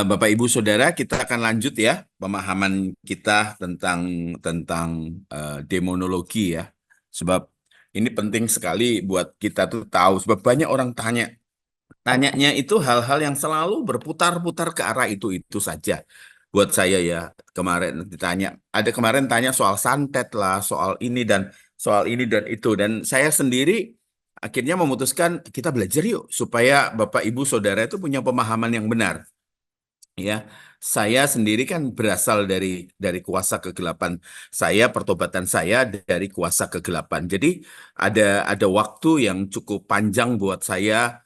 Bapak Ibu Saudara, kita akan lanjut ya pemahaman kita tentang tentang demonologi ya. Sebab ini penting sekali buat kita tuh tahu. Sebab banyak orang tanyanya itu hal-hal yang selalu berputar-putar ke arah itu saja. Buat saya ya kemarin ditanya, ada kemarin tanya soal santet lah, soal ini dan itu. Dan saya sendiri akhirnya memutuskan kita belajar yuk supaya Bapak Ibu Saudara itu punya pemahaman yang benar. Ya, saya sendiri kan berasal dari kuasa kegelapan. Pertobatan saya dari kuasa kegelapan. Jadi ada waktu yang cukup panjang buat saya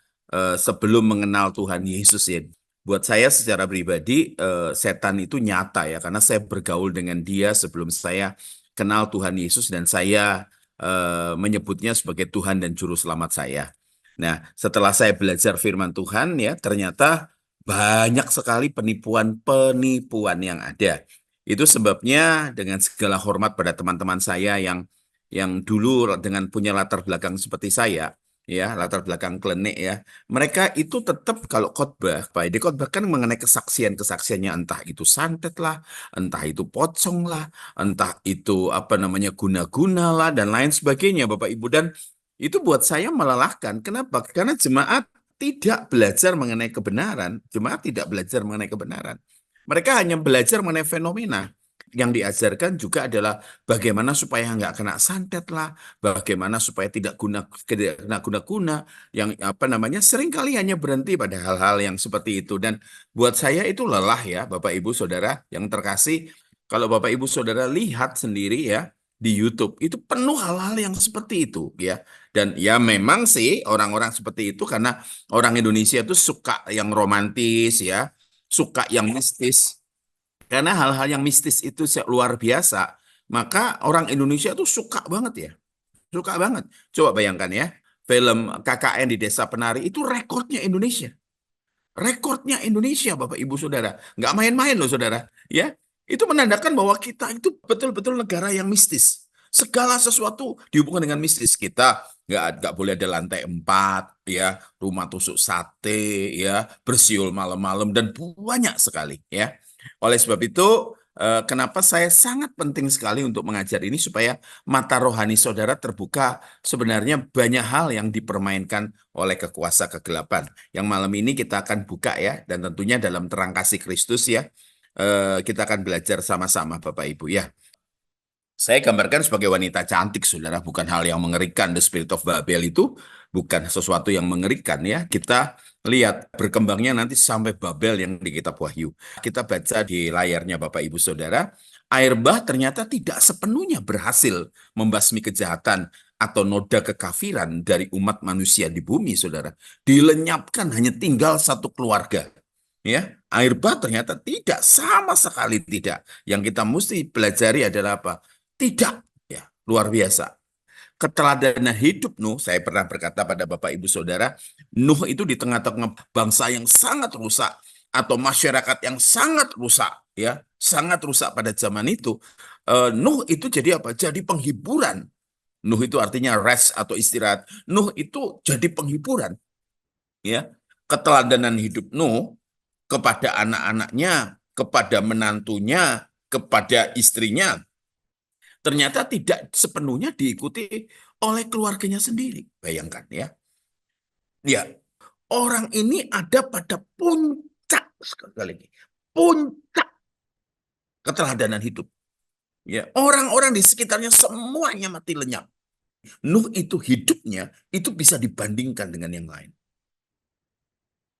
sebelum mengenal Tuhan Yesus ya. Buat saya secara pribadi setan itu nyata ya, karena saya bergaul dengan dia sebelum saya kenal Tuhan Yesus dan saya menyebutnya sebagai Tuhan dan Juru Selamat saya. Nah, setelah saya belajar firman Tuhan ya, ternyata banyak sekali penipuan-penipuan yang ada. Itu sebabnya dengan segala hormat pada teman-teman saya yang dulu dengan punya latar belakang seperti saya, ya, latar belakang klinik ya. Mereka itu tetap kalau khotbah, Pak, dikhotbahkan mengenai kesaksian-kesaksiannya, entah itu santet lah, entah itu pocong lah, entah itu apa namanya guna-guna lah dan lain sebagainya, Bapak Ibu. Dan itu buat saya melelahkan. Kenapa? Karena jemaat tidak belajar mengenai kebenaran. Jemaat tidak belajar mengenai kebenaran. Mereka hanya belajar mengenai fenomena. Yang diajarkan juga adalah bagaimana supaya nggak kena santet lah, bagaimana supaya tidak kena guna-guna, yang apa namanya seringkali hanya berhenti pada hal-hal yang seperti itu. Dan buat saya itu lelah ya, Bapak Ibu Saudara yang terkasih. Kalau Bapak Ibu Saudara lihat sendiri ya di YouTube itu penuh hal-hal yang seperti itu ya. Dan ya memang sih orang-orang seperti itu karena orang Indonesia itu suka yang romantis ya, suka yang mistis. Karena hal-hal yang mistis itu luar biasa, maka orang Indonesia itu suka banget ya, suka banget. Coba bayangkan ya, film KKN di Desa Penari itu rekornya Indonesia. Rekornya Indonesia, Bapak Ibu Saudara. Nggak main-main loh, Saudara. Ya, itu menandakan bahwa kita itu betul-betul negara yang mistis. Segala sesuatu dihubungkan dengan mistis. Kita nggak boleh ada lantai 4, ya, rumah tusuk sate, ya, bersiul malam-malam dan banyak sekali, ya. Oleh sebab itu, kenapa saya sangat penting sekali untuk mengajar ini supaya mata rohani saudara terbuka. Sebenarnya banyak hal yang dipermainkan oleh kekuasa kegelapan yang malam ini kita akan buka ya, dan tentunya dalam terang kasih Kristus ya, kita akan belajar sama-sama Bapak Ibu ya. Saya gambarkan sebagai wanita cantik, saudara, bukan hal yang mengerikan. The Spirit of Babel itu bukan sesuatu yang mengerikan ya. Kita lihat berkembangnya nanti sampai Babel yang di kitab Wahyu. Kita baca di layarnya Bapak Ibu Saudara, air bah ternyata tidak sepenuhnya berhasil membasmi kejahatan atau noda kekafiran dari umat manusia di bumi, saudara. Dilenyapkan hanya tinggal satu keluarga. Ya, air bah ternyata tidak, sama sekali tidak. Yang kita mesti pelajari adalah apa? Tidak, ya, luar biasa. Keteladanan hidup Nuh, saya pernah berkata pada Bapak Ibu Saudara, Nuh itu di tengah-tengah bangsa yang sangat rusak atau masyarakat yang sangat rusak, ya, sangat rusak pada zaman itu. Nuh itu jadi apa? Jadi penghiburan. Nuh itu artinya rest atau istirahat. Nuh itu jadi penghiburan, ya. Keteladanan hidup Nuh kepada anak-anaknya, kepada menantunya, kepada istrinya, ternyata tidak sepenuhnya diikuti oleh keluarganya sendiri. Bayangkan ya. Ya, orang ini ada pada puncak sekali lagi. Puncak keteladanan hidup. Ya, orang-orang di sekitarnya semuanya mati lenyap. Nuh itu hidupnya itu bisa dibandingkan dengan yang lain.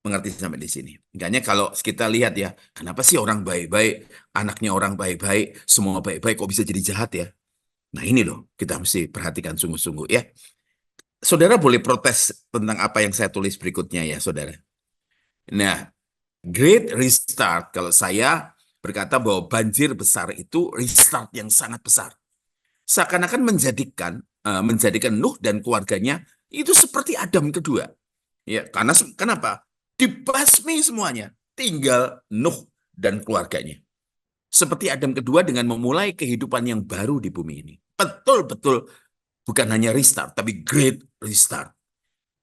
Mengerti sampai di sini. Makanya kalau kita lihat ya, kenapa sih orang baik-baik, anaknya orang baik-baik, semua baik-baik kok bisa jadi jahat ya? Nah ini loh, kita mesti perhatikan sungguh-sungguh ya. Saudara boleh protes tentang apa yang saya tulis berikutnya ya, saudara. Nah, Great Restart, kalau saya berkata bahwa banjir besar itu restart yang sangat besar. Seakan-akan menjadikan Nuh dan keluarganya itu seperti Adam kedua. Ya, karena kenapa? Dibasmi semuanya, tinggal Nuh dan keluarganya. Seperti Adam kedua dengan memulai kehidupan yang baru di bumi ini. Betul-betul bukan hanya restart, tapi great restart.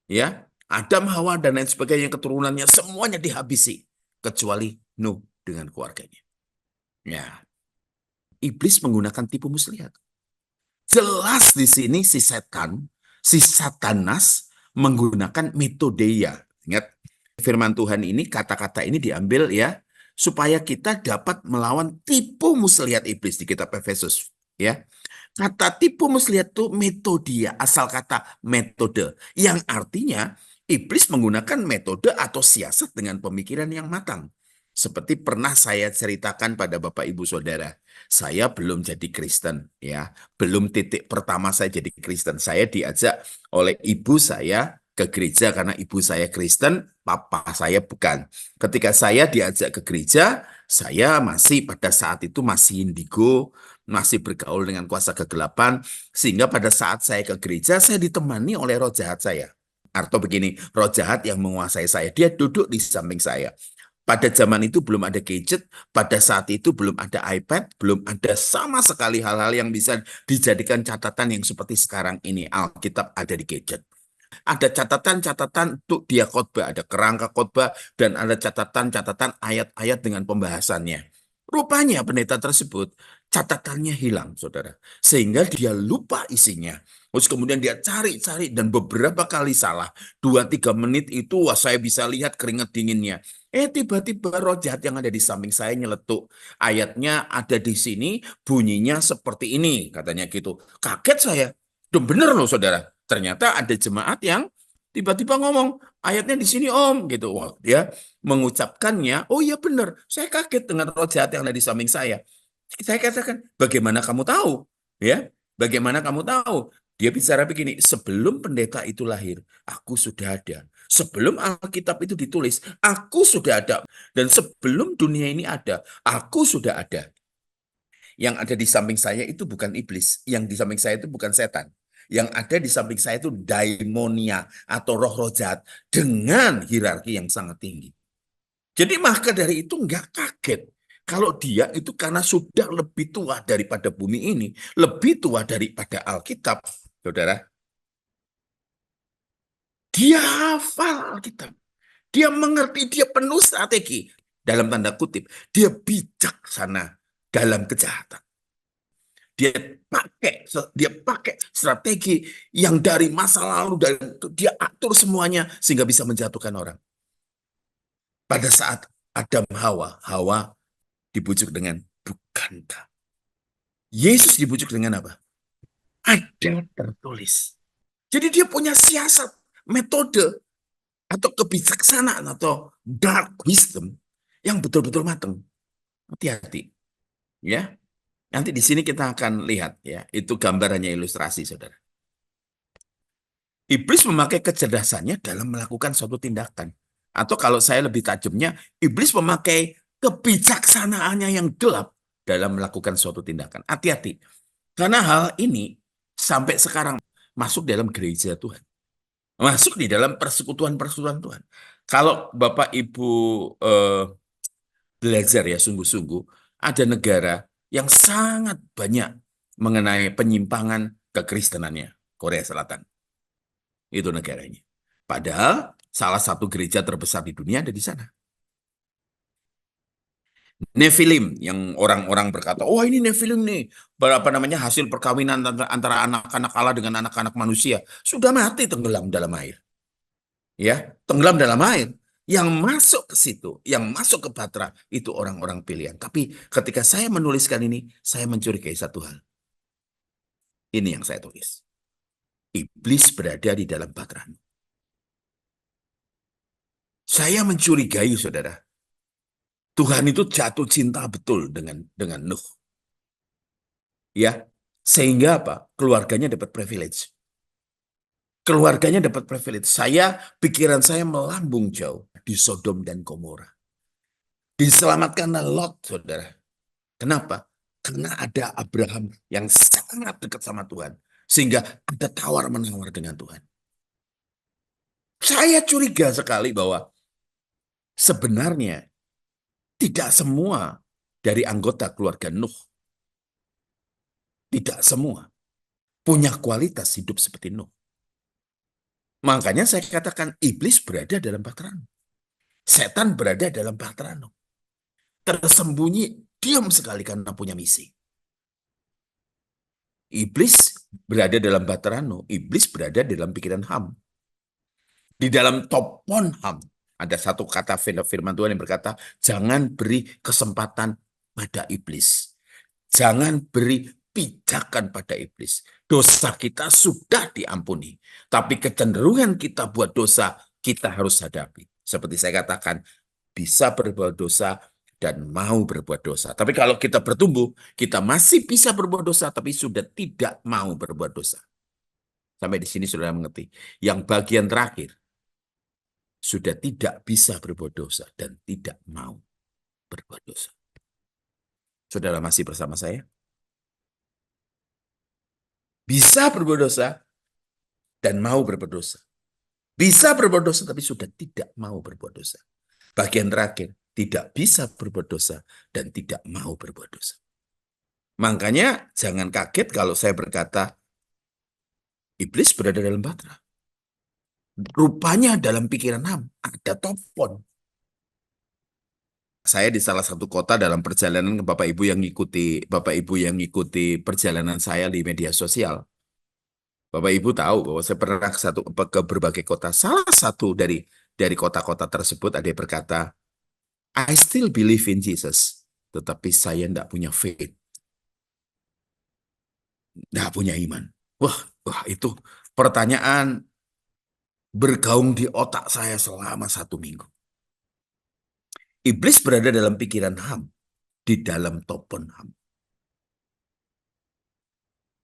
Ya, Adam, Hawa dan lain sebagainya keturunannya semuanya dihabisi. kecuali Nuh dengan keluarganya. Ya, iblis menggunakan tipu muslihat. Jelas di sini si Satanas menggunakan metodeia. Ingat, firman Tuhan ini, kata-kata ini diambil ya, supaya kita dapat melawan tipu muslihat iblis di kitab Efesus. Ya, kata tipu muslihat itu metodia, asal kata metode, yang artinya iblis menggunakan metode atau siasat dengan pemikiran yang matang. Seperti pernah saya ceritakan pada Bapak Ibu Saudara, saya belum jadi Kristen ya, belum titik pertama saya jadi Kristen. Saya diajak oleh ibu saya ke gereja karena ibu saya Kristen, papa saya bukan. Ketika saya diajak ke gereja, saya masih pada saat itu masih indigo, masih bergaul dengan kuasa kegelapan, sehingga pada saat saya ke gereja, saya ditemani oleh roh jahat saya. Atau begini, roh jahat yang menguasai saya, dia duduk di samping saya. Pada zaman itu belum ada gadget, pada saat itu belum ada iPad, belum ada sama sekali hal-hal yang bisa dijadikan catatan yang seperti sekarang ini. Alkitab ada di gadget. Ada catatan-catatan untuk dia khotbah, ada kerangka khotbah, dan ada catatan-catatan ayat-ayat dengan pembahasannya. Rupanya pendeta tersebut catatannya hilang, saudara. Sehingga dia lupa isinya. Terus kemudian dia cari-cari dan beberapa kali salah. 2-3 menit itu wah, saya bisa lihat keringat dinginnya. Tiba-tiba roh jahat yang ada di samping saya nyeletuk. Ayatnya ada di sini, bunyinya seperti ini, katanya gitu. Kaget saya. Duh, bener loh saudara. Ternyata ada jemaat yang tiba-tiba ngomong, ayatnya di sini om, gitu. Wah, dia mengucapkannya, oh iya benar, saya kaget dengan roh jahat yang ada di samping saya. Saya katakan, bagaimana kamu tahu? Ya, bagaimana kamu tahu? Dia bicara begini, sebelum pendeta itu lahir, aku sudah ada. Sebelum Alkitab itu ditulis, aku sudah ada. Dan sebelum dunia ini ada, aku sudah ada. Yang ada di samping saya itu bukan iblis, yang di samping saya itu bukan setan. Yang ada di samping saya itu daimonia atau roh-roh jahat dengan hierarki yang sangat tinggi. Jadi maka dari itu nggak kaget kalau dia itu karena sudah lebih tua daripada bumi ini, lebih tua daripada Alkitab, saudara. Dia hafal Alkitab, dia mengerti, dia penuh strategi. Dalam tanda kutip, dia bijaksana dalam kejahatan. Dia pakai strategi yang dari masa lalu dan dia atur semuanya sehingga bisa menjatuhkan orang. Pada saat Adam Hawa dibujuk dengan bukankah. Yesus dibujuk dengan apa? Ada tertulis. Jadi dia punya siasat, metode atau kebijaksanaan atau dark wisdom yang betul-betul matang. Hati-hati, ya. Nanti di sini kita akan lihat ya, itu gambarannya ilustrasi, saudara. Iblis memakai kecerdasannya dalam melakukan suatu tindakan. Atau kalau saya lebih tajamnya, iblis memakai kebijaksanaannya yang gelap dalam melakukan suatu tindakan. Hati-hati. Karena hal ini sampai sekarang masuk dalam gereja Tuhan. Masuk di dalam persekutuan-persekutuan Tuhan. Kalau Bapak Ibu belajar ya sungguh-sungguh, ada negara yang sangat banyak mengenai penyimpangan kekristenannya. Korea Selatan. Itu negaranya. Padahal salah satu gereja terbesar di dunia ada di sana. Nephilim yang orang-orang berkata, oh ini Nephilim nih, berapa namanya hasil perkawinan antara anak-anak Allah dengan anak-anak manusia. Sudah mati tenggelam dalam air. Ya, tenggelam dalam air. Yang masuk ke situ, yang masuk ke Batra, itu orang-orang pilihan. Tapi ketika saya menuliskan ini, saya mencurigai satu hal. Ini yang saya tulis. Iblis berada di dalam Batra. Saya mencurigai, saudara. Tuhan itu jatuh cinta betul dengan Nuh. Ya, sehingga apa? Keluarganya dapat privilege. Keluarganya dapat privilege. Pikiran saya melambung jauh di Sodom dan Gomora. Diselamatkanlah Lot, saudara. Kenapa? Karena ada Abraham yang sangat dekat sama Tuhan. Sehingga ada tawar-menawar dengan Tuhan. Saya curiga sekali bahwa sebenarnya tidak semua dari anggota keluarga Nuh, tidak semua punya kualitas hidup seperti Nuh. Makanya saya katakan iblis berada dalam Batra. Setan berada dalam bahtera Nuh. Tersembunyi, diam sekali karena punya misi. Iblis berada dalam bahtera Nuh. Iblis berada dalam pikiran Ham. Di dalam topon Ham, ada satu kata firman Tuhan yang berkata, jangan beri kesempatan pada iblis. Jangan beri pijakan pada iblis. Dosa kita sudah diampuni. Tapi kecenderungan kita buat dosa, kita harus hadapi. Seperti saya katakan, bisa berbuat dosa dan mau berbuat dosa. Tapi kalau kita bertumbuh, kita masih bisa berbuat dosa, tapi sudah tidak mau berbuat dosa. Sampai di sini saudara mengerti. Yang bagian terakhir, sudah tidak bisa berbuat dosa dan tidak mau berbuat dosa. Saudara masih bersama saya? Bisa berbuat dosa dan mau berbuat dosa. Bisa berbuat dosa tapi sudah tidak mau berbuat dosa. Bagian terakhir, tidak bisa berbuat dosa dan tidak mau berbuat dosa. Makanya jangan kaget kalau saya berkata, iblis berada dalam bahtera. Rupanya dalam pikiran Ham ada topon. Saya di salah satu kota dalam perjalanan ke Bapak Ibu yang ngikuti perjalanan saya di media sosial. Bapak Ibu tahu bahwa saya pernah ke berbagai kota. Salah satu dari kota-kota tersebut ada yang berkata, I still believe in Jesus, tetapi saya tidak punya faith, tidak punya iman. Wah, itu pertanyaan bergaung di otak saya selama 1 minggu. Iblis berada dalam pikiran Ham, di dalam topon Ham.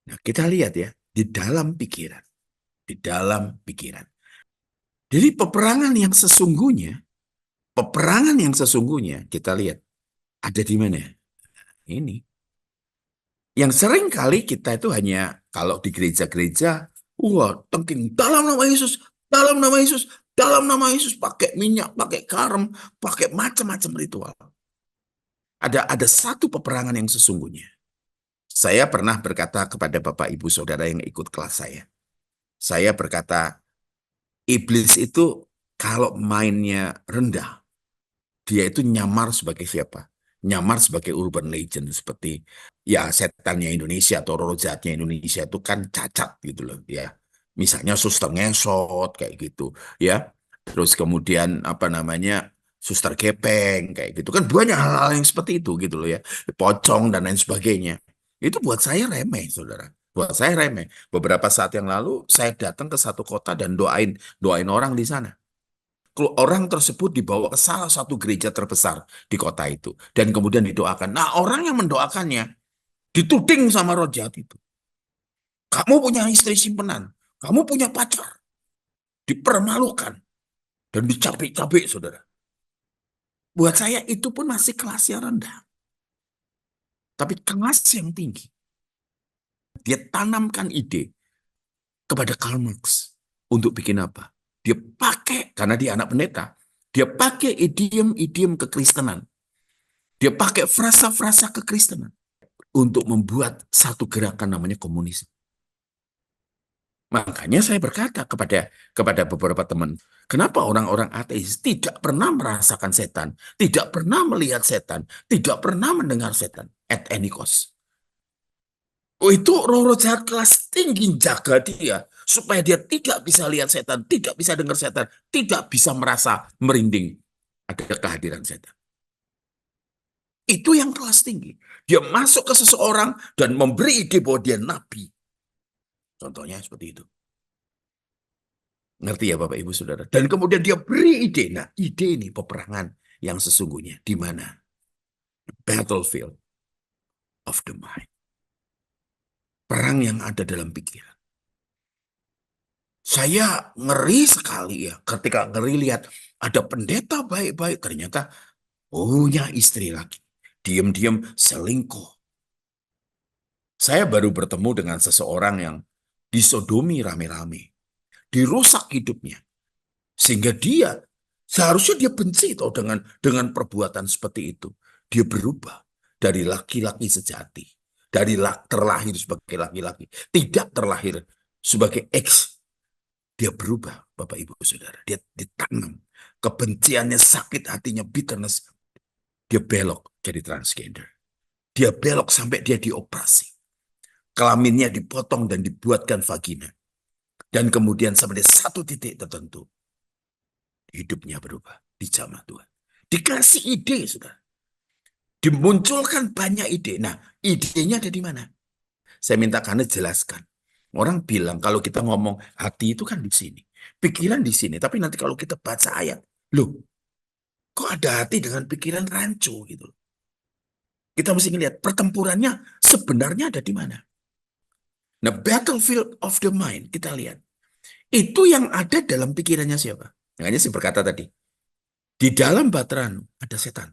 Nah, kita lihat ya, di dalam pikiran, di dalam pikiran. Jadi peperangan yang sesungguhnya kita lihat ada di mana? Ini. Yang sering kali kita itu hanya kalau di gereja-gereja, wah, tengking dalam nama Yesus, dalam nama Yesus, dalam nama Yesus, pakai minyak, pakai garam, pakai macam-macam ritual. Ada satu peperangan yang sesungguhnya. Saya pernah berkata kepada Bapak Ibu Saudara yang ikut kelas saya. Saya berkata, iblis itu kalau mainnya rendah, dia itu nyamar sebagai siapa? Nyamar sebagai urban legend seperti ya setannya Indonesia atau roh jahatnya Indonesia itu kan cacat gitu loh ya. Misalnya suster ngesot kayak gitu ya. Terus kemudian apa namanya suster gepeng kayak gitu kan banyak hal-hal yang seperti itu gitu loh ya. Pocong dan lain sebagainya. Itu buat saya remeh, saudara. Buat saya remeh. Beberapa saat yang lalu saya datang ke satu kota dan doain orang di sana. Orang tersebut dibawa ke salah satu gereja terbesar di kota itu. Dan kemudian didoakan. Nah, orang yang mendoakannya dituding sama roh jahat itu. Kamu punya istri simpenan. Kamu punya pacar. Dipermalukan. Dan dicapik-capik, saudara. Buat saya itu pun masih kelas yang rendah. Tapi kelas yang tinggi. Dia tanamkan ide kepada Karl Marx. Untuk bikin apa? Dia pakai, karena dia anak pendeta. Dia pakai idiom-idiom kekristenan. Dia pakai frasa-frasa kekristenan untuk membuat satu gerakan namanya komunis. Makanya saya berkata kepada beberapa teman, kenapa orang-orang ateis tidak pernah merasakan setan, tidak pernah melihat setan, tidak pernah mendengar setan at any cost. Oh, itu roh-roh jahat kelas tinggi jaga dia supaya dia tidak bisa lihat setan, tidak bisa dengar setan, tidak bisa merasa merinding ada kehadiran setan. Itu yang kelas tinggi. Dia masuk ke seseorang dan memberi ide bahwa dia nabi. Contohnya seperti itu. Ngerti ya Bapak Ibu Saudara? Dan kemudian dia beri ide. Nah, ide ini peperangan yang sesungguhnya. Di mana? The battlefield of the mind. Perang yang ada dalam pikiran. Saya ngeri sekali ya ketika ngeri lihat ada pendeta baik-baik ternyata punya istri lagi. Diam-diam selingkuh. Saya baru bertemu dengan seseorang yang disodomi rame-rame. Dirusak hidupnya. Sehingga dia seharusnya dia benci toh dengan perbuatan seperti itu. Dia berubah dari laki-laki sejati, dari terlahir sebagai laki-laki, tidak terlahir sebagai X. Dia berubah, Bapak Ibu Saudara. Dia ditanam. kebenciannya, sakit hatinya, bitterness, dia belok jadi transgender. Dia belok sampai dia dioperasi. Kelaminnya dipotong dan dibuatkan vagina. Dan kemudian sampai satu titik tertentu, hidupnya berubah di zaman Tuhan. Dikasih ide, sudah. Dimunculkan banyak ide. Nah, idenya ada di mana? Saya minta Kanda jelaskan. Orang bilang kalau kita ngomong hati itu kan di sini. Pikiran di sini. Tapi nanti kalau kita baca ayat, loh, kok ada hati dengan pikiran rancu gitu. Kita mesti ngelihat pertempurannya sebenarnya ada di mana. Nah, battlefield of the mind, kita lihat. Itu yang ada dalam pikirannya siapa? Makanya saya berkata tadi, di dalam bateranu ada setan.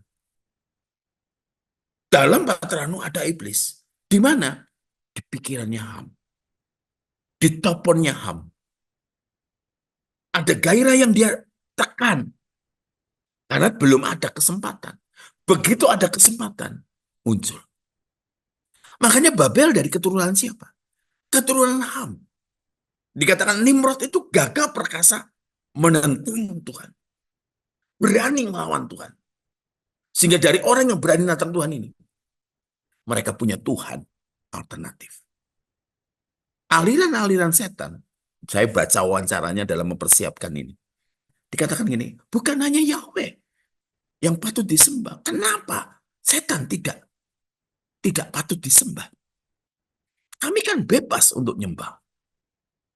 Dalam bateranu ada iblis. Di mana? Di pikirannya Ham. Di toponnya Ham. Ada gairah yang dia tekan. Karena belum ada kesempatan. Begitu ada kesempatan, muncul. Makanya Babel dari keturunan siapa? Keturunan Ham. Dikatakan Nimrod itu gagah perkasa menentang Tuhan. Berani melawan Tuhan. Sehingga dari orang yang berani menentang Tuhan ini, mereka punya Tuhan alternatif. Aliran-aliran setan, saya baca wawancaranya dalam mempersiapkan ini. Dikatakan gini, bukan hanya Yahweh yang patut disembah. Kenapa setan tidak patut disembah? Kami kan bebas untuk nyembah.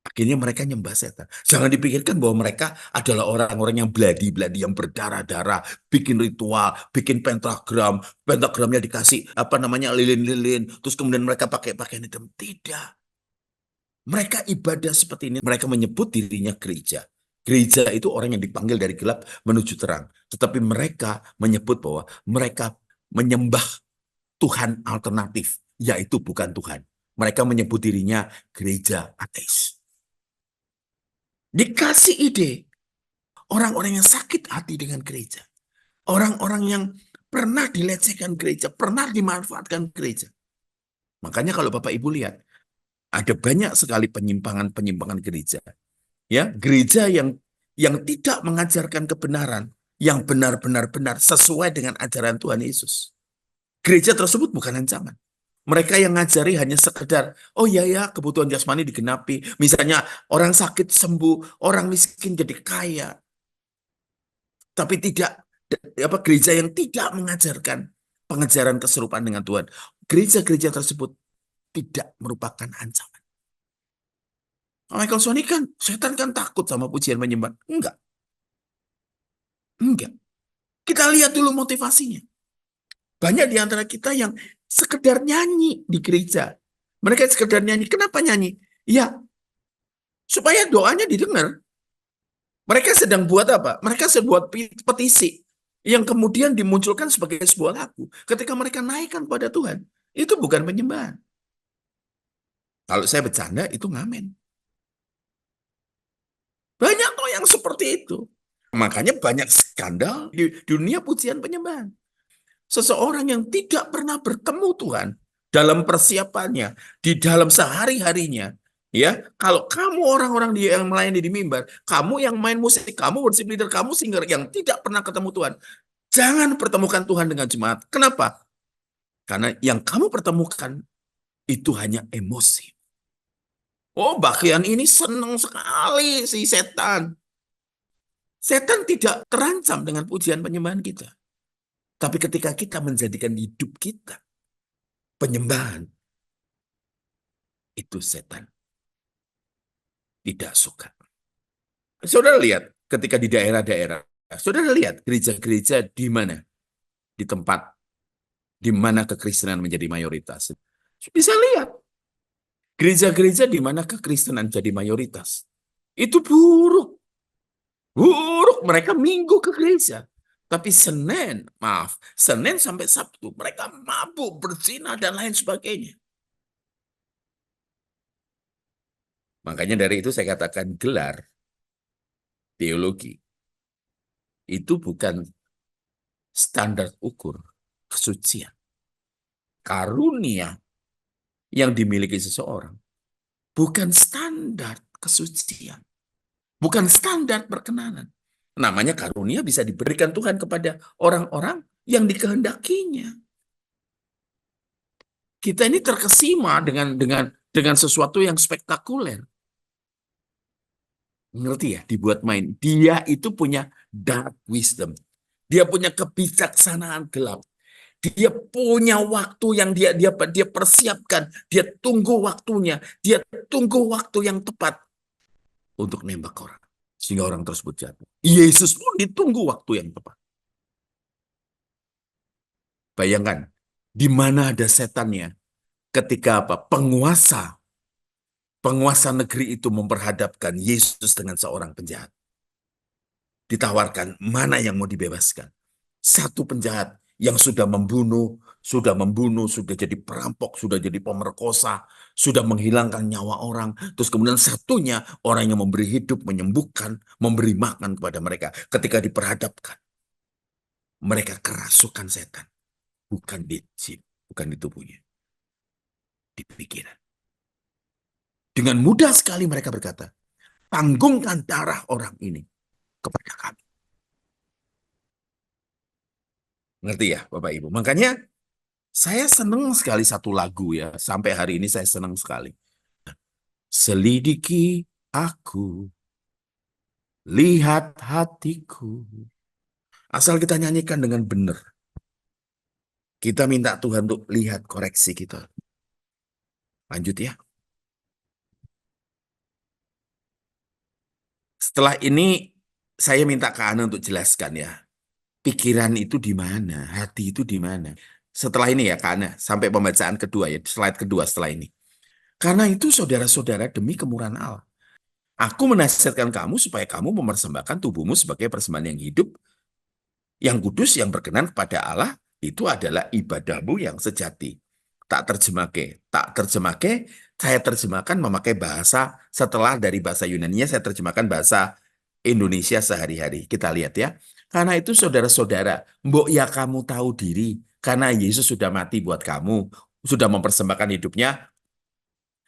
Akhirnya mereka nyembah setan. Jangan dipikirkan bahwa mereka adalah orang-orang yang beladi-beladi, yang berdarah-darah, bikin ritual, bikin pentagram, pentagramnya dikasih apa namanya lilin-lilin, terus kemudian mereka pakai pakaian hitam. Tidak. Mereka ibadah seperti ini. Mereka menyebut dirinya gereja. Gereja itu orang yang dipanggil dari gelap menuju terang. Tetapi mereka menyebut bahwa mereka menyembah Tuhan alternatif, yaitu bukan Tuhan. Mereka menyebut dirinya gereja ateis. Dikasih ide, orang-orang yang sakit hati dengan gereja. Orang-orang yang pernah dilecehkan gereja, pernah dimanfaatkan gereja. Makanya kalau Bapak Ibu lihat, ada banyak sekali penyimpangan-penyimpangan gereja. Ya, gereja yang tidak mengajarkan kebenaran, yang benar-benar benar sesuai dengan ajaran Tuhan Yesus. Gereja tersebut bukan ancaman. Mereka yang ngajari hanya sekedar, oh ya ya, kebutuhan jasmani digenapi. Misalnya orang sakit sembuh, orang miskin jadi kaya. Tapi tidak, apa, gereja yang tidak mengajarkan pengejaran keserupaan dengan Tuhan. Gereja-gereja tersebut tidak merupakan ancaman. Michael Sony kan, setan kan takut sama pujian menyembah. Enggak. Enggak. Kita lihat dulu motivasinya. Banyak di antara kita yang sekedar nyanyi di gereja. Mereka sekedar nyanyi. Kenapa nyanyi? Ya, supaya doanya didengar. Mereka sedang buat apa? Mereka sedang buat petisi yang kemudian dimunculkan sebagai sebuah lagu. Ketika mereka naikkan pada Tuhan, itu bukan penyembahan. Kalau saya bercanda, itu ngamen. Banyak toh yang seperti itu. Makanya banyak skandal di dunia pujian penyembahan. Seseorang yang tidak pernah bertemu Tuhan dalam persiapannya, di dalam sehari-harinya, ya, kalau kamu orang-orang yang melayani di mimbar, kamu yang main musik, kamu worship leader, kamu singer yang tidak pernah ketemu Tuhan, jangan pertemukan Tuhan dengan jemaat. Kenapa? Karena yang kamu pertemukan itu hanya emosi. Oh, bagian ini senang sekali si setan. Setan tidak terancam dengan pujian penyembahan kita. Tapi ketika kita menjadikan hidup kita penyembahan, itu setan tidak suka. Saudara lihat ketika di daerah-daerah, saudara lihat gereja-gereja di mana? Di tempat di mana kekristenan menjadi mayoritas. Bisa lihat gereja-gereja di mana kekristenan jadi mayoritas. Itu buruk. Buruk, mereka minggu ke gereja. Tapi Senin sampai Sabtu, mereka mabuk, berzina, dan lain sebagainya. Makanya dari itu saya katakan gelar teologi itu bukan standar ukur kesucian. Karunia yang dimiliki seseorang bukan standar kesucian. Bukan standar perkenanan. Namanya karunia bisa diberikan Tuhan kepada orang-orang yang dikehendakinya. Kita ini terkesima dengan sesuatu yang spektakuler. Ngerti ya, dibuat main. Dia itu punya dark wisdom. Dia punya kebijaksanaan gelap. Dia punya waktu yang dia persiapkan. Dia tunggu waktunya. Dia tunggu waktu yang tepat untuk nembak orang. Sehingga orang tersebut jatuh. Yesus pun ditunggu waktu yang tepat. Bayangkan, di mana ada setannya ketika apa? Penguasa negeri itu memperhadapkan Yesus dengan seorang penjahat. Ditawarkan, mana yang mau dibebaskan? Satu penjahat yang sudah jadi perampok, sudah jadi pemerkosa, sudah menghilangkan nyawa orang. Terus kemudian satunya orang yang memberi hidup, menyembuhkan, memberi makan kepada mereka. Ketika diperhadapkan, mereka kerasukan setan. Bukan bukan di tubuhnya, di pikiran. Dengan mudah sekali mereka berkata, tanggungkan darah orang ini kepada kami. Ngerti ya Bapak Ibu? Makanya saya senang sekali satu lagu ya. Sampai hari ini saya senang sekali. Selidiki aku, lihat hatiku. Asal kita nyanyikan dengan benar. Kita minta Tuhan untuk lihat koreksi kita. Lanjut ya. Setelah ini saya minta ke Ana untuk jelaskan ya. Pikiran itu di mana? Hati itu di mana? Setelah ini ya Kak Ana, sampai pembacaan kedua ya, slide kedua setelah ini. Karena itu saudara-saudara demi kemurahan Allah. Aku menasihatkan kamu supaya kamu mempersembahkan tubuhmu sebagai persembahan yang hidup, yang kudus, yang berkenan kepada Allah, itu adalah ibadahmu yang sejati. Tak terjemahke, saya terjemahkan memakai bahasa setelah dari bahasa Yunani-nya, saya terjemahkan bahasa Indonesia sehari-hari. Kita lihat ya. Karena itu saudara-saudara, mbok ya kamu tahu diri, karena Yesus sudah mati buat kamu, sudah mempersembahkan hidupnya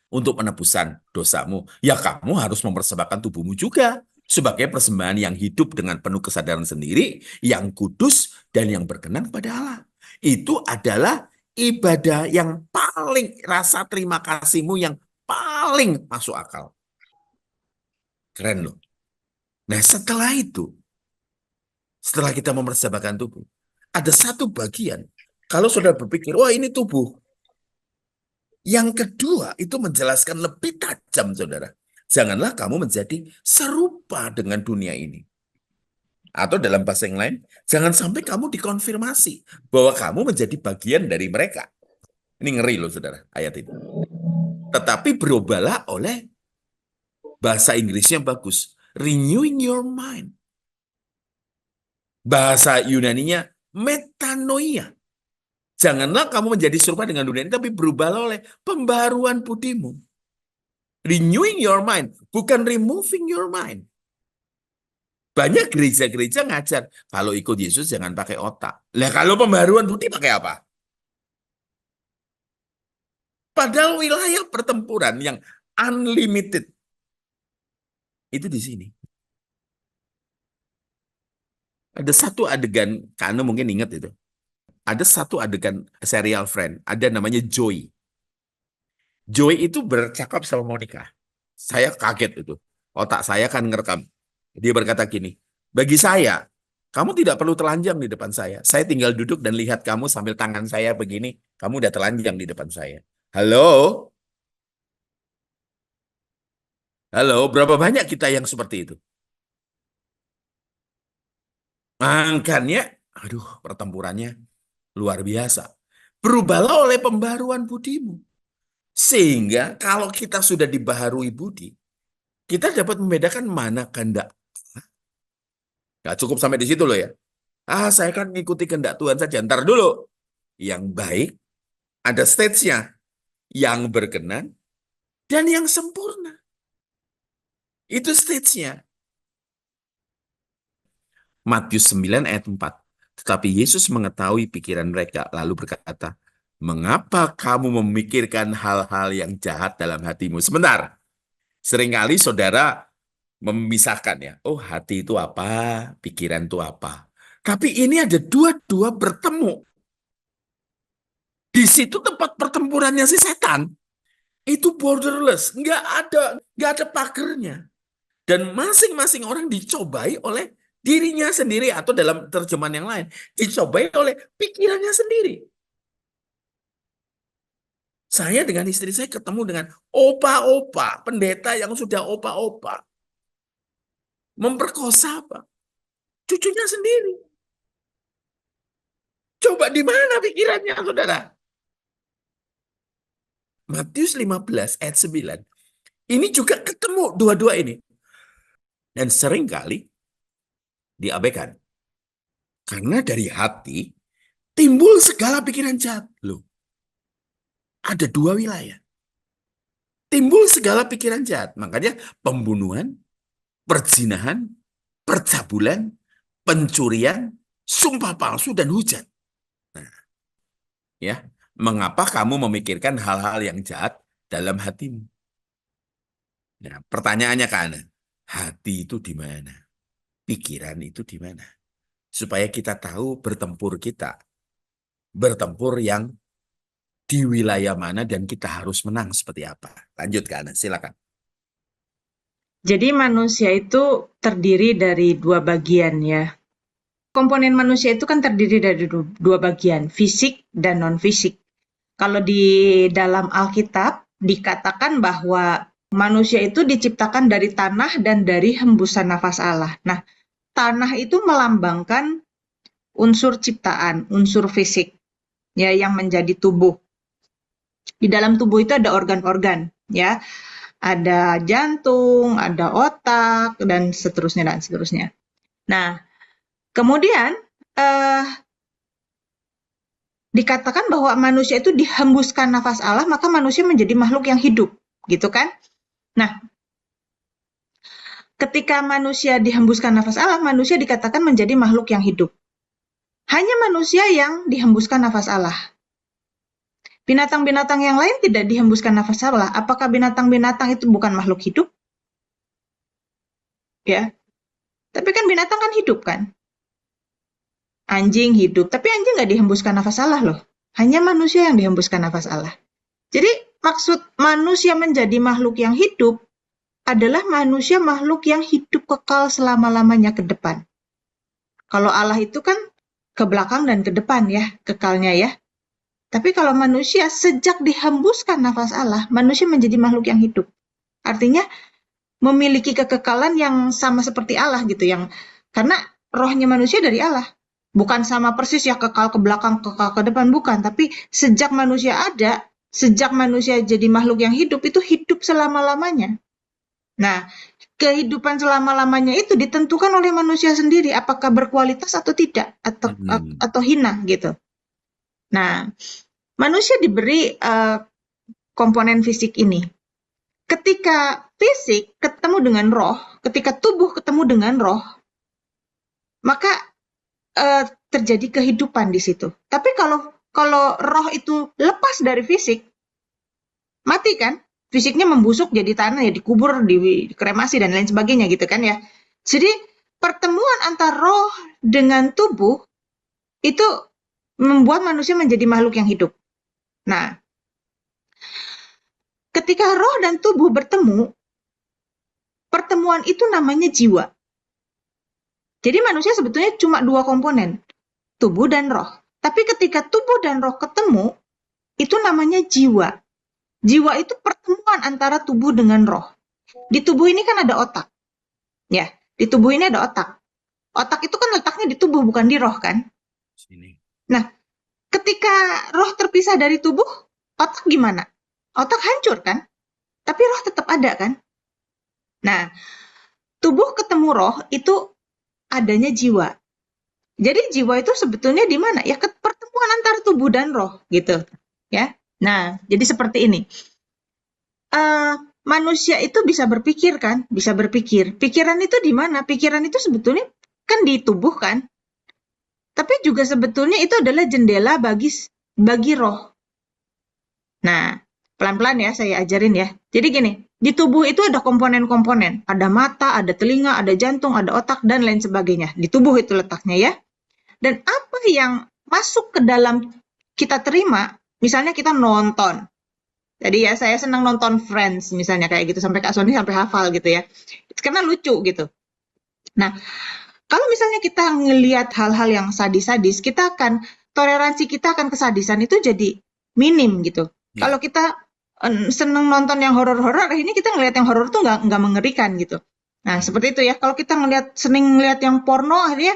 untuk penebusan dosamu. Ya kamu harus mempersembahkan tubuhmu juga sebagai persembahan yang hidup dengan penuh kesadaran sendiri, yang kudus dan yang berkenan kepada Allah. Itu adalah ibadah yang paling, rasa terima kasihmu yang paling masuk akal. Keren loh. Nah setelah kita mempersembahkan tubuh, ada satu bagian. Kalau saudara berpikir, wah ini tubuh. Yang kedua itu menjelaskan lebih tajam, saudara. Janganlah kamu menjadi serupa dengan dunia ini. Atau dalam bahasa yang lain, jangan sampai kamu dikonfirmasi bahwa kamu menjadi bagian dari mereka. Ini ngeri loh, saudara, ayat itu. Tetapi berubahlah oleh bahasa Inggrisnya bagus. Renewing your mind. Bahasa Yunaninya metanoia. Janganlah kamu menjadi serupa dengan dunia ini, tapi berubahlah oleh pembaruan budimu. Renewing your mind, bukan removing your mind. Banyak gereja-gereja ngajar, kalau ikut Yesus jangan pakai otak. Lah kalau pembaruan budi pakai apa? Padahal wilayah pertempuran yang unlimited itu di sini. Ada satu adegan, karena mungkin ingat itu. Ada satu adegan serial Friend, ada namanya Joey. Joey itu bercakap sama Monica. Saya kaget itu. Otak saya kan ngerekam. Dia berkata gini, bagi saya, kamu tidak perlu telanjang di depan saya. Saya tinggal duduk dan lihat kamu sambil tangan saya begini, kamu udah telanjang di depan saya. Halo? Halo, berapa banyak kita yang seperti itu? Makanya, aduh, pertempurannya luar biasa. Berubahlah oleh pembaruan budimu. Sehingga kalau kita sudah dibaharui budi, kita dapat membedakan mana kehendak. Nggak cukup sampai di situ loh ya. Saya kan mengikuti kehendak Tuhan saja. Ntar dulu. Yang baik, ada stage-nya. Yang berkenan, dan yang sempurna. Itu stage-nya. Matius 9 ayat 4. Tetapi Yesus mengetahui pikiran mereka, lalu berkata, mengapa kamu memikirkan hal-hal yang jahat dalam hatimu? Sebentar. Seringkali saudara memisahkan ya. Oh, hati itu apa, pikiran itu apa. Tapi ini ada dua-dua bertemu. Di situ tempat pertempurannya si setan. Itu borderless, nggak ada pagernya. Dan masing-masing orang dicobai oleh dirinya sendiri atau dalam terjemahan yang lain dicobai oleh pikirannya sendiri. Saya dengan istri saya ketemu dengan opa-opa, pendeta yang sudah opa-opa, memperkosa apa? Cucunya sendiri. Coba di mana pikirannya, saudara? Matius 15 ayat 9. Ini juga ketemu dua-dua ini. Dan seringkali diabaikan. Karena dari hati timbul segala pikiran jahat. Loh, ada dua wilayah. Timbul segala pikiran jahat. Makanya pembunuhan, perzinahan, percabulan, pencurian, sumpah palsu, dan hujat. Nah, ya, mengapa kamu memikirkan hal-hal yang jahat dalam hatimu? Nah, pertanyaannya ke Anda, hati itu di mana? Pikiran itu di mana? Supaya kita tahu bertempur yang di wilayah mana dan kita harus menang seperti apa. Lanjut ke Anda, silakan. Jadi manusia itu terdiri dari dua bagian ya. Komponen manusia itu kan terdiri dari dua bagian, fisik dan non-fisik. Kalau di dalam Alkitab dikatakan bahwa manusia itu diciptakan dari tanah dan dari hembusan nafas Allah. Nah, tanah itu melambangkan unsur ciptaan, unsur fisik ya yang menjadi tubuh. Di dalam tubuh itu ada organ-organ ya. Ada jantung, ada otak dan seterusnya dan seterusnya. Nah, kemudian dikatakan bahwa manusia itu dihembuskan nafas Allah, maka manusia menjadi makhluk yang hidup, gitu kan? Nah, ketika manusia dihembuskan nafas Allah, manusia dikatakan menjadi makhluk yang hidup. Hanya manusia yang dihembuskan nafas Allah. Binatang-binatang yang lain tidak dihembuskan nafas Allah. Apakah binatang-binatang itu bukan makhluk hidup? Ya, tapi kan binatang kan hidup kan? Anjing hidup, tapi anjing nggak dihembuskan nafas Allah loh. Hanya manusia yang dihembuskan nafas Allah. Jadi maksud manusia menjadi makhluk yang hidup adalah manusia makhluk yang hidup kekal selama-lamanya ke depan. Kalau Allah itu kan ke belakang dan ke depan ya, kekalnya ya. Tapi kalau manusia sejak dihembuskan nafas Allah, manusia menjadi makhluk yang hidup. Artinya memiliki kekekalan yang sama seperti Allah gitu, yang karena rohnya manusia dari Allah. Bukan sama persis ya kekal ke belakang, kekal ke depan, bukan. Tapi sejak manusia ada, sejak manusia jadi makhluk yang hidup, itu hidup selama-lamanya. Nah, kehidupan selama-lamanya itu ditentukan oleh manusia sendiri, apakah berkualitas atau tidak, atau hina gitu. Nah, manusia diberi komponen fisik ini. Ketika fisik ketemu dengan roh, ketika tubuh ketemu dengan roh, maka terjadi kehidupan di situ. Tapi kalau roh itu lepas dari fisik, mati kan? Fisiknya membusuk jadi tanah ya, dikubur, dikremasi dan lain sebagainya gitu kan ya. Jadi pertemuan antara roh dengan tubuh itu membuat manusia menjadi makhluk yang hidup. Nah, ketika roh dan tubuh bertemu, pertemuan itu namanya jiwa. Jadi manusia sebetulnya cuma dua komponen, tubuh dan roh. Tapi ketika tubuh dan roh ketemu, itu namanya jiwa. Jiwa itu pertemuan antara tubuh dengan roh. Di tubuh ini kan ada otak. Ya, di tubuh ini ada otak. Otak itu kan letaknya di tubuh, bukan di roh kan? Nah, ketika roh terpisah dari tubuh, otak gimana? Otak hancur kan? Tapi roh tetap ada kan? Nah, tubuh ketemu roh itu adanya jiwa. Jadi jiwa itu sebetulnya di mana? Ya pertemuan antara tubuh dan roh gitu. Ya. Nah, jadi seperti ini. Manusia itu bisa berpikir kan? Bisa berpikir. Pikiran itu di mana? Pikiran itu sebetulnya kan di tubuh kan? Tapi juga sebetulnya itu adalah jendela bagi roh. Nah, pelan-pelan ya saya ajarin ya. Jadi gini, Di tubuh itu ada komponen-komponen, ada mata, ada telinga, ada jantung, ada otak, dan lain sebagainya. Di tubuh itu letaknya ya. Dan apa yang masuk ke dalam kita terima, misalnya kita nonton. Jadi ya saya senang nonton Friends misalnya kayak gitu, sampai Kak Sony sampai hafal gitu ya. Karena lucu gitu. Nah, kalau misalnya kita ngelihat hal-hal yang sadis-sadis, kita akan toleransi kita akan kesadisan itu jadi minim gitu. Kalau Ya. kita seneng nonton yang horor-horor, akhirnya kita ngelihat yang horor tuh nggak mengerikan gitu. Nah, seperti itu ya. Kalau kita seneng ngelihat yang porno, akhirnya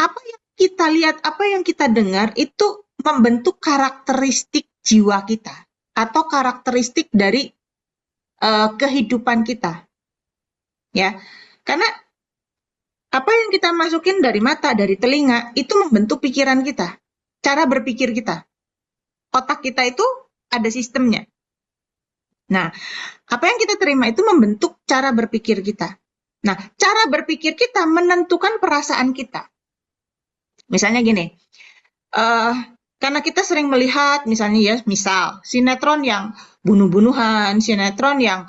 apa yang kita lihat, apa yang kita dengar itu membentuk karakteristik jiwa kita atau karakteristik dari kehidupan kita, ya. Karena apa yang kita masukin dari mata, dari telinga, itu membentuk pikiran kita, cara berpikir kita. Otak kita itu ada sistemnya. Nah, apa yang kita terima itu membentuk cara berpikir kita. Nah, cara berpikir kita menentukan perasaan kita. Misalnya gini, karena kita sering melihat misalnya ya, misal sinetron yang bunuh-bunuhan, sinetron yang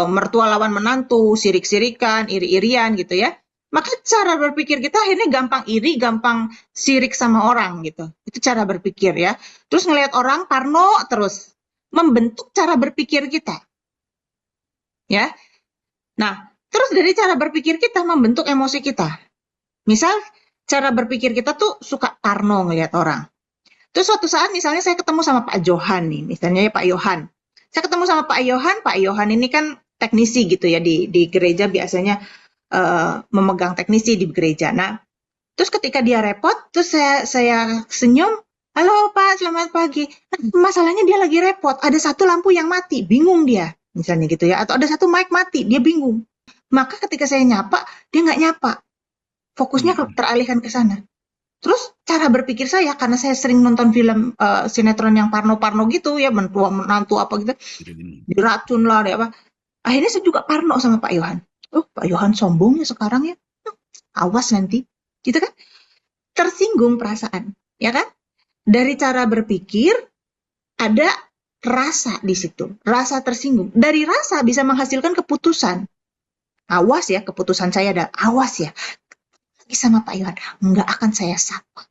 mertua lawan menantu, sirik-sirikan, iri-irian gitu ya. Maka cara berpikir kita akhirnya gampang iri, gampang sirik sama orang gitu. Itu cara berpikir ya. Terus ngelihat orang parno terus membentuk cara berpikir kita. Ya. Nah, terus dari cara berpikir kita membentuk emosi kita. Misal cara berpikir kita tuh suka parno ngelihat orang. Terus suatu saat misalnya saya ketemu sama Pak Johan nih, misalnya ya Pak Yohan. Saya ketemu sama Pak Yohan ini kan teknisi gitu ya di gereja biasanya memegang teknisi di gereja. Nah, terus ketika dia repot, terus saya senyum, halo Pak, selamat pagi. Nah, masalahnya dia lagi repot, ada satu lampu yang mati, bingung dia, misalnya gitu ya, atau ada satu mic mati, dia bingung. Maka ketika saya nyapa, dia nggak nyapa, fokusnya Hmm. teralihkan ke sana. Terus cara berpikir saya, karena saya sering nonton film sinetron yang parno-parno gitu ya, menantu apa gitu, diracun lah, apa. Akhirnya saya juga parno sama Pak Yohan. Oh, Pak Yohan sombong ya sekarang ya. Awas nanti. Gitu kan? Tersinggung perasaan, ya kan? Dari cara berpikir ada rasa di situ, rasa tersinggung. Dari rasa bisa menghasilkan keputusan. Awas ya, keputusan saya adalah awas ya. Lagi sama Pak Yohan, nggak akan saya sapa.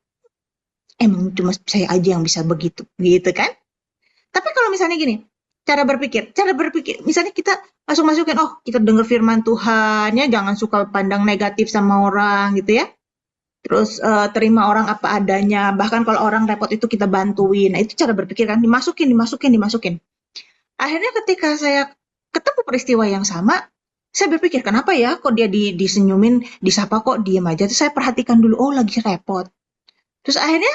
Emang cuma saya aja yang bisa begitu, gitu kan? Tapi kalau misalnya gini, cara berpikir, misalnya kita masukin, oh kita dengar firman Tuhan ya, jangan suka pandang negatif sama orang gitu ya. Terus terima orang apa adanya, bahkan kalau orang repot itu kita bantuin. Nah itu cara berpikir kan, dimasukin. Akhirnya ketika saya ketemu peristiwa yang sama, saya berpikir kenapa ya kok dia disenyumin, disapa kok diem aja. Terus saya perhatikan dulu, oh lagi repot. Terus akhirnya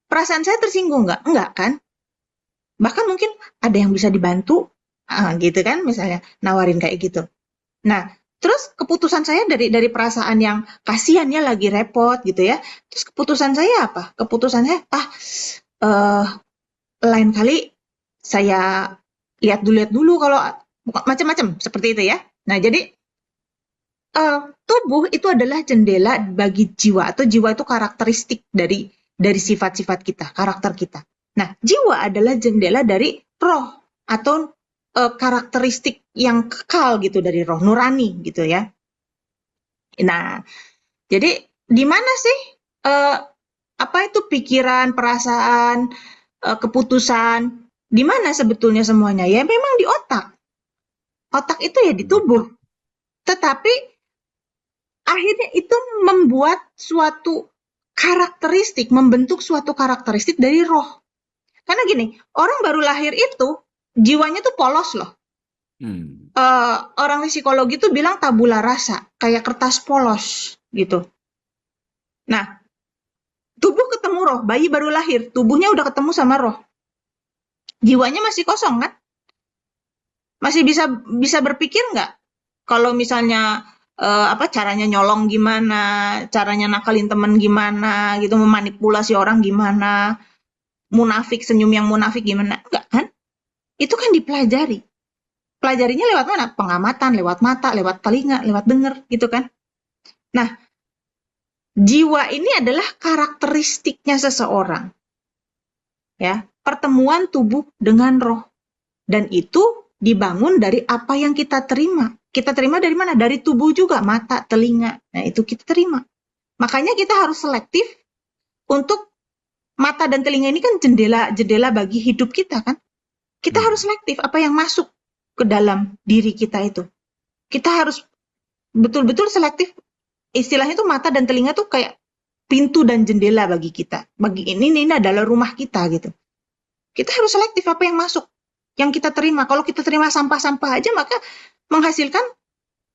perasaan saya tersinggung nggak? Enggak kan? Bahkan mungkin ada yang bisa dibantu, gitu kan, misalnya nawarin kayak gitu. Nah, terus keputusan saya dari perasaan yang kasihan ya lagi repot gitu ya. Terus keputusan saya apa? Keputusan saya, eh, lain kali saya lihat dulu kalau macam-macam seperti itu ya. Nah, jadi tubuh itu adalah jendela bagi jiwa atau jiwa itu karakteristik dari sifat-sifat kita, karakter kita. Nah, jiwa adalah jendela dari roh atau karakteristik yang kekal gitu dari roh nurani gitu ya. Nah, jadi di mana sih apa itu pikiran, perasaan, keputusan? Di mana sebetulnya semuanya? Ya memang di otak. Otak itu ya di tubuh. Tetapi akhirnya itu membuat suatu karakteristik, membentuk suatu karakteristik dari roh. Karena gini, orang baru lahir itu jiwanya tuh polos loh. Orang psikologi tuh bilang tabula rasa, kayak kertas polos gitu. Nah, tubuh ketemu roh, bayi baru lahir, tubuhnya udah ketemu sama roh. Jiwanya masih kosong kan? Masih bisa berpikir nggak? Kalau misalnya apa caranya nyolong gimana, caranya nakalin temen gimana, gitu memanipulasi orang gimana, munafik senyum yang munafik gimana? Enggak kan? Itu kan dipelajari. Pelajarinya lewat mana? Pengamatan, lewat mata, lewat telinga, lewat denger, gitu kan? Nah, jiwa ini adalah karakteristiknya seseorang. Ya, pertemuan tubuh dengan roh. Dan itu dibangun dari apa yang kita terima. Kita terima dari mana? Dari tubuh juga, mata, telinga. Nah, itu kita terima. Makanya kita harus selektif untuk mata dan telinga ini kan jendela bagi hidup kita kan. Kita harus selektif apa yang masuk ke dalam diri kita itu. Kita harus betul-betul selektif. Istilahnya tuh mata dan telinga tuh kayak pintu dan jendela bagi kita. Bagi ini adalah rumah kita gitu. Kita harus selektif apa yang masuk, yang kita terima. Kalau kita terima sampah-sampah aja, maka menghasilkan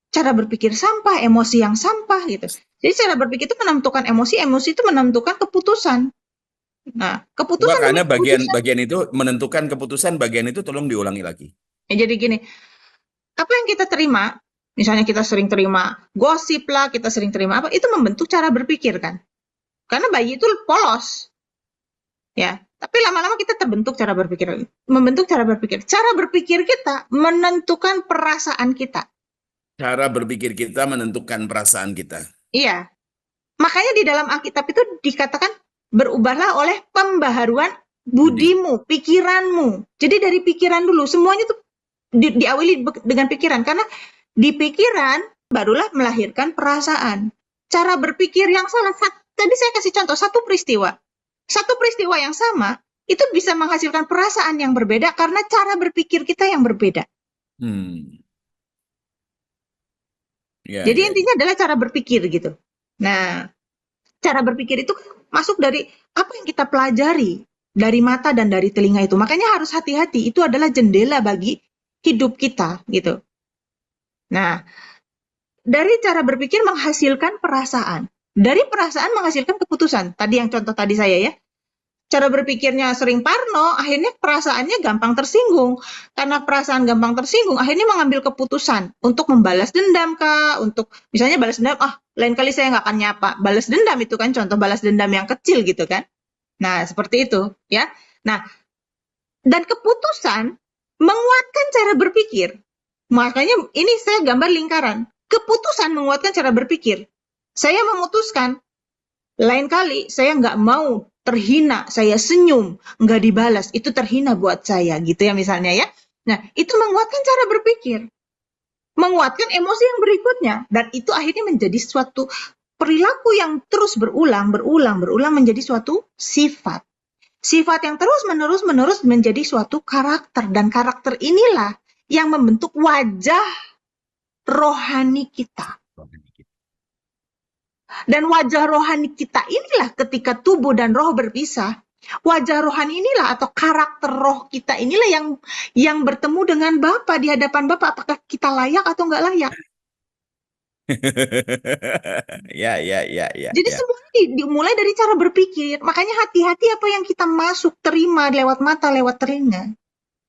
cara berpikir sampah, emosi yang sampah gitu. Jadi cara berpikir itu menentukan emosi, emosi itu menentukan keputusan. Nah, Coba keputusan demi karena keputusan. bagian itu menentukan keputusan, bagian itu tolong diulangi lagi. Ya, jadi gini, apa yang kita terima, misalnya kita sering terima gosip lah, kita sering terima apa, itu membentuk cara berpikir kan. Karena bayi itu polos, ya. Tapi lama-lama kita terbentuk cara berpikir, membentuk cara berpikir. Cara berpikir kita menentukan perasaan kita. Cara berpikir kita menentukan perasaan kita. Iya. Makanya di dalam Alkitab itu dikatakan berubahlah oleh pembaharuan budimu, pikiranmu. Jadi dari pikiran dulu, semuanya tuh diawali dengan pikiran. Karena di pikiran barulah melahirkan perasaan. Cara berpikir yang salah, tadi saya kasih contoh, satu peristiwa yang sama, itu bisa menghasilkan perasaan yang berbeda karena cara berpikir kita yang berbeda. Ya, Jadi ya, intinya adalah cara berpikir gitu. Nah, cara berpikir itu masuk dari apa yang kita pelajari dari mata dan dari telinga itu. Makanya harus hati-hati, itu adalah jendela bagi hidup kita gitu. Nah, dari cara berpikir menghasilkan perasaan. Dari perasaan menghasilkan keputusan. Tadi yang contoh tadi saya ya. Cara berpikirnya sering parno, akhirnya perasaannya gampang tersinggung. Karena perasaan gampang tersinggung, akhirnya mengambil keputusan untuk membalas dendam kah, untuk misalnya balas dendam, lain kali saya nggak akan nyapa. Balas dendam itu kan contoh balas dendam yang kecil gitu kan. Nah, seperti itu ya. Nah, dan keputusan menguatkan cara berpikir. Makanya ini saya gambar lingkaran. Keputusan menguatkan cara berpikir. Saya memutuskan, lain kali saya nggak mau terhina, saya senyum, nggak dibalas, itu terhina buat saya, gitu ya misalnya ya. Nah, itu menguatkan cara berpikir, menguatkan emosi yang berikutnya, dan itu akhirnya menjadi suatu perilaku yang terus berulang menjadi suatu sifat. Sifat yang terus-menerus menjadi suatu karakter, dan karakter inilah yang membentuk wajah rohani kita. Dan wajah rohani kita inilah ketika tubuh dan roh berpisah, wajah rohani inilah atau karakter roh kita inilah yang bertemu dengan Bapa di hadapan Bapa. Apakah kita layak atau nggak layak? Ya. Jadi semuanya dimulai dari cara berpikir. Makanya hati-hati apa yang kita masuk, terima lewat mata, lewat telinga.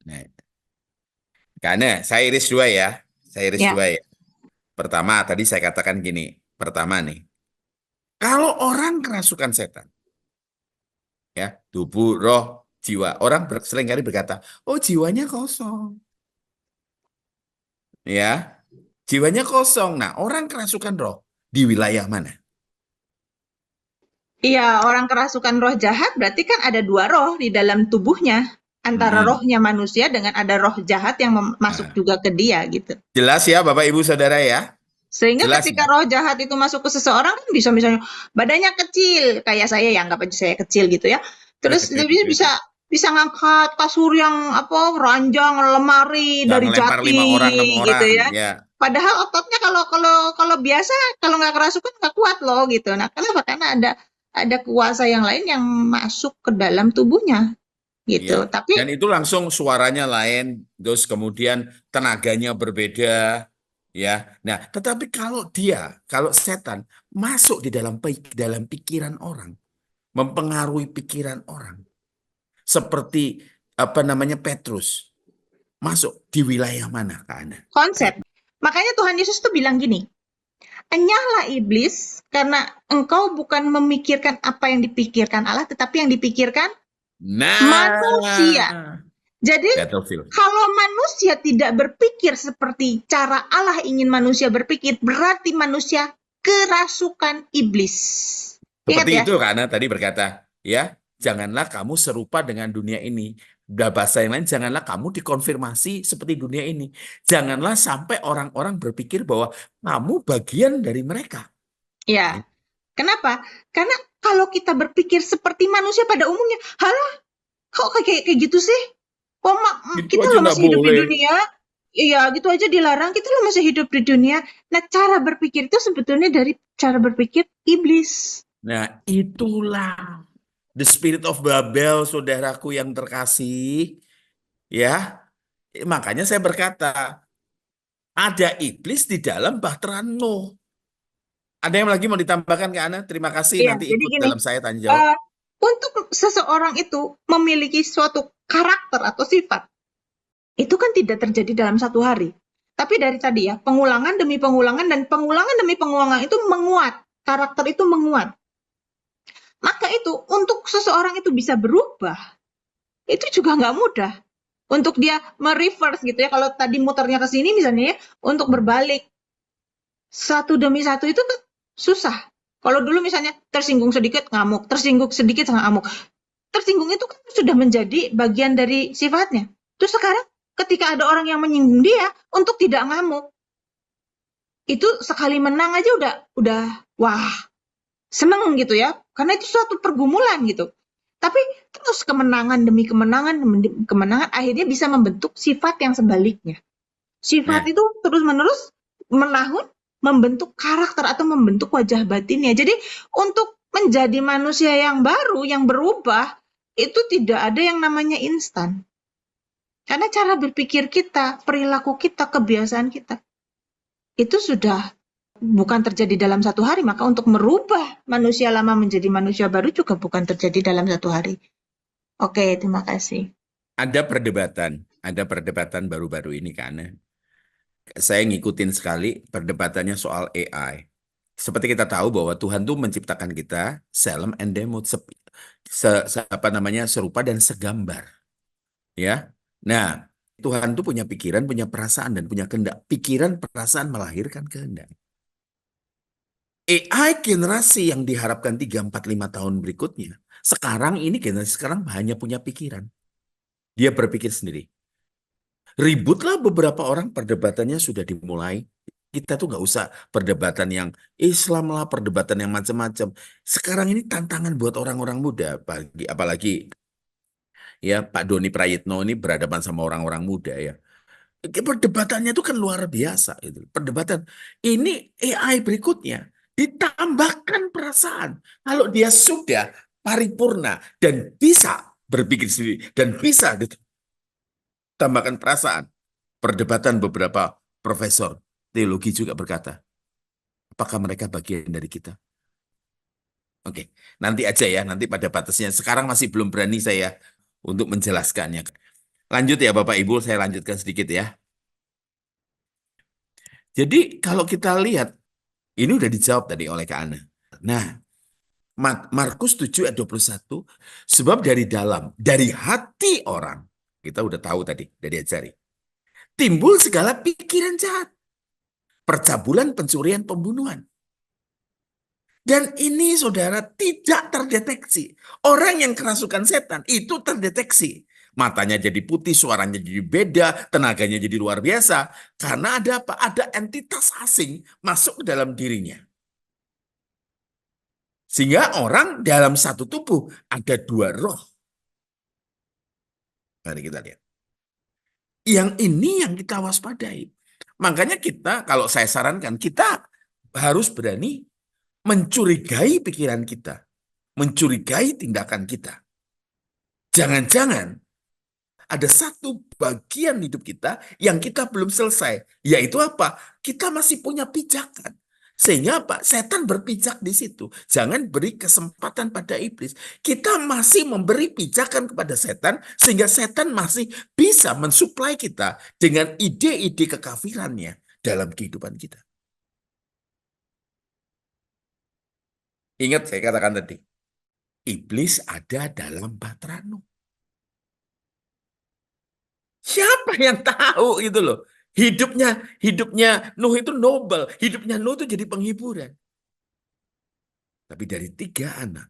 Nah, karena saya iris dua ya. Ya. Pertama, tadi saya katakan gini. Pertama nih, kalau orang kerasukan setan, ya, tubuh, roh, jiwa. Orang seringkali berkata, oh jiwanya kosong. Ya, jiwanya kosong. Nah, orang kerasukan roh di wilayah mana? Iya, orang kerasukan roh jahat berarti kan ada dua roh di dalam tubuhnya. Antara Mm-mm. rohnya manusia dengan ada roh jahat yang masuk Nah, juga ke dia gitu. jelas ya Bapak Ibu Saudara ya? Sehingga Jelas ketika ya? roh jahat itu masuk ke seseorang kan bisa misalnya badannya kecil, kayak saya ya, anggap aja saya kecil gitu ya. Terus dia bisa ngangkat kasur yang apa ranjang lemari Nggak dari ngelempar jati enam gitu orang, ya. ya. Padahal ototnya kalau kalau kalau biasa kalau nggak kerasukan nggak kuat loh gitu. Nah, kenapa? Karena ada kuasa yang lain yang masuk ke dalam tubuhnya Iya. gitu. Tapi Dan itu langsung suaranya lain, terus kemudian tenaganya berbeda, ya. Nah, tetapi kalau setan masuk di dalam pikiran orang, mempengaruhi pikiran orang, seperti apa namanya Petrus, masuk di wilayah mana, Kak Ana? konsep. Makanya Tuhan Yesus tuh bilang gini, "Enyahlah iblis, karena engkau bukan memikirkan apa yang dipikirkan Allah, tetapi yang dipikirkan manusia." Nah, Jadi, battlefield. kalau manusia tidak berpikir seperti cara Allah ingin manusia berpikir, berarti manusia kerasukan iblis. Ingat Seperti ya? itu, Kak Ana tadi berkata, ya. Janganlah kamu serupa dengan dunia ini. Bahasa yang lain, janganlah kamu dikonfirmasi seperti dunia ini. Janganlah sampai orang-orang berpikir bahwa kamu bagian dari mereka. Ya, kenapa? Karena kalau kita berpikir seperti manusia pada umumnya, halah, kok kayak gitu sih? Kok Itu kita aja loh nggak masih hidup di boleh. dunia, iya gitu aja dilarang, kita loh masih hidup di dunia. Nah, cara berpikir itu sebetulnya dari cara berpikir iblis. Nah, itulah the spirit of Babel, saudaraku yang terkasih. Ya, makanya saya berkata, ada iblis di dalam bahtera Nuh. Ada yang lagi mau ditambahkan ke Ana? Terima kasih, Iya, nanti jadi ikut gini, dalam saya tanya jawab. eh, untuk seseorang itu memiliki suatu karakter atau sifat, itu kan tidak terjadi dalam satu hari. Tapi dari tadi ya, pengulangan demi pengulangan dan pengulangan demi pengulangan itu menguat. Karakter itu menguat. Maka itu untuk seseorang itu bisa berubah, itu juga nggak mudah. Untuk dia mereverse gitu ya, kalau tadi muternya ke sini misalnya ya, untuk berbalik satu demi satu itu tuh susah. Kalau dulu misalnya tersinggung sedikit ngamuk, tersinggung sedikit ngamuk. Tersinggung itu kan sudah menjadi bagian dari sifatnya. Terus sekarang ketika ada orang yang menyinggung dia untuk tidak ngamuk, itu sekali menang aja udah wah, seneng gitu ya. Karena itu suatu pergumulan gitu. Tapi terus kemenangan demi kemenangan demi kemenangan akhirnya bisa membentuk sifat yang sebaliknya. Sifat Nah, itu terus-menerus menahun membentuk karakter atau membentuk wajah batinnya. Jadi untuk menjadi manusia yang baru, yang berubah, itu tidak ada yang namanya instan. Karena cara berpikir kita, perilaku kita, kebiasaan kita, itu sudah bukan terjadi dalam satu hari. Maka untuk merubah manusia lama menjadi manusia baru juga bukan terjadi dalam satu hari. Oke, terima kasih. ada perdebatan baru-baru ini kan. Saya ngikutin sekali perdebatannya soal AI. Seperti kita tahu bahwa Tuhan tuh menciptakan kita selem and demut, apa namanya, serupa dan segambar, ya. Nah, Tuhan tuh punya pikiran, punya perasaan dan punya kehendak. Pikiran, perasaan melahirkan kehendak. AI generasi yang diharapkan 3, 4, 5 tahun berikutnya. Sekarang ini generasi sekarang hanya punya pikiran. Dia berpikir sendiri. Ributlah beberapa orang, perdebatannya sudah dimulai. Kita tuh nggak usah perdebatan yang Islam lah, perdebatan yang macam-macam. Sekarang ini tantangan buat orang-orang muda, apalagi ya Pak Doni Prayitno ini berhadapan sama orang-orang muda ya. Perdebatannya itu kan luar biasa itu. Perdebatan ini AI berikutnya ditambahkan perasaan. Kalau dia sudah paripurna dan bisa berpikir sendiri dan bisa ditambahkan perasaan. Perdebatan beberapa profesor teologi juga berkata, apakah mereka bagian dari kita? Oke, nanti aja ya, nanti pada batasnya. Sekarang masih belum berani saya untuk menjelaskannya. Lanjut ya Bapak Ibu, saya lanjutkan sedikit ya. Jadi kalau kita lihat, ini udah dijawab tadi oleh Kak Ana. Nah, Markus 7 ayat 21, sebab dari dalam, dari hati orang, kita udah tahu tadi, dari ajari, timbul segala pikiran jahat, percabulan, pencurian, pembunuhan. Dan ini saudara tidak terdeteksi. Orang yang kerasukan setan itu terdeteksi. Matanya jadi putih, suaranya jadi beda, tenaganya jadi luar biasa. Karena ada apa? Ada entitas asing masuk ke dalam dirinya. Sehingga orang dalam satu tubuh ada dua roh. Mari kita lihat. Yang ini yang kita waspadai. Makanya kita, kalau saya sarankan, kita harus berani mencurigai pikiran kita. Mencurigai tindakan kita. Jangan-jangan ada satu bagian hidup kita yang kita belum selesai. Yaitu apa? Kita masih punya pijakan. Sehingga apa? Setan berpijak di situ. Jangan beri kesempatan pada iblis. Kita masih memberi pijakan kepada setan sehingga setan masih bisa mensuplai kita dengan ide-ide kekafirannya dalam kehidupan kita. Ingat saya katakan tadi, iblis ada dalam bahtera Nuh. Siapa yang tahu gitu loh. Hidupnya hidupnya Nuh itu noble, hidupnya Nuh itu jadi penghiburan. Tapi dari 3 anak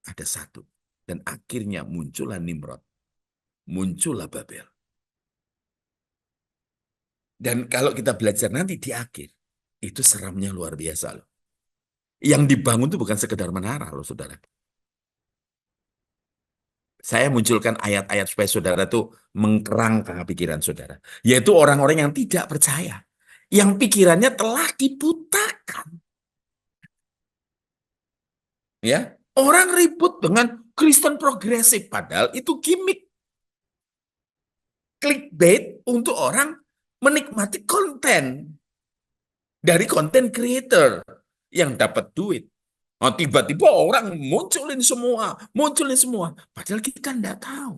ada satu Dan akhirnya muncullah Nimrod, muncullah Babel. Dan kalau kita belajar nanti di akhir, itu seramnya luar biasa loh. Yang dibangun itu bukan sekedar menara loh, saudara. Saya munculkan ayat-ayat supaya saudara tuh mengkerangka pikiran saudara. Yaitu orang-orang yang tidak percaya. Yang pikirannya telah dibutakan. Ya, orang ribut dengan Kristen progresif, padahal itu gimmick. Clickbait untuk orang menikmati konten. Dari konten creator yang dapat duit. Oh, tiba-tiba orang munculin semua, munculin semua. Padahal kita enggak tahu.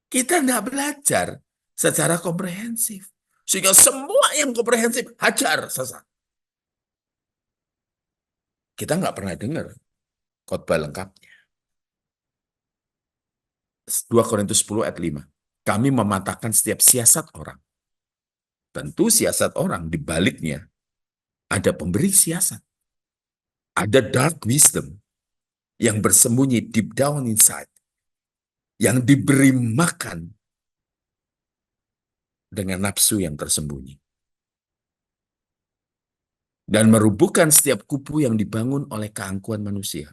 Kita enggak belajar secara komprehensif. Sehingga semua yang komprehensif hajar sesat. Kita enggak pernah dengar khotbah lengkapnya. 2 Korintus 10 ayat 5. Kami mematahkan setiap siasat orang. Tentu siasat orang di baliknya ada pemberi siasat. Ada dark wisdom yang bersembunyi deep down inside. Yang diberi makan dengan nafsu yang tersembunyi. Dan merubuhkan setiap kubu yang dibangun oleh keangkuhan manusia.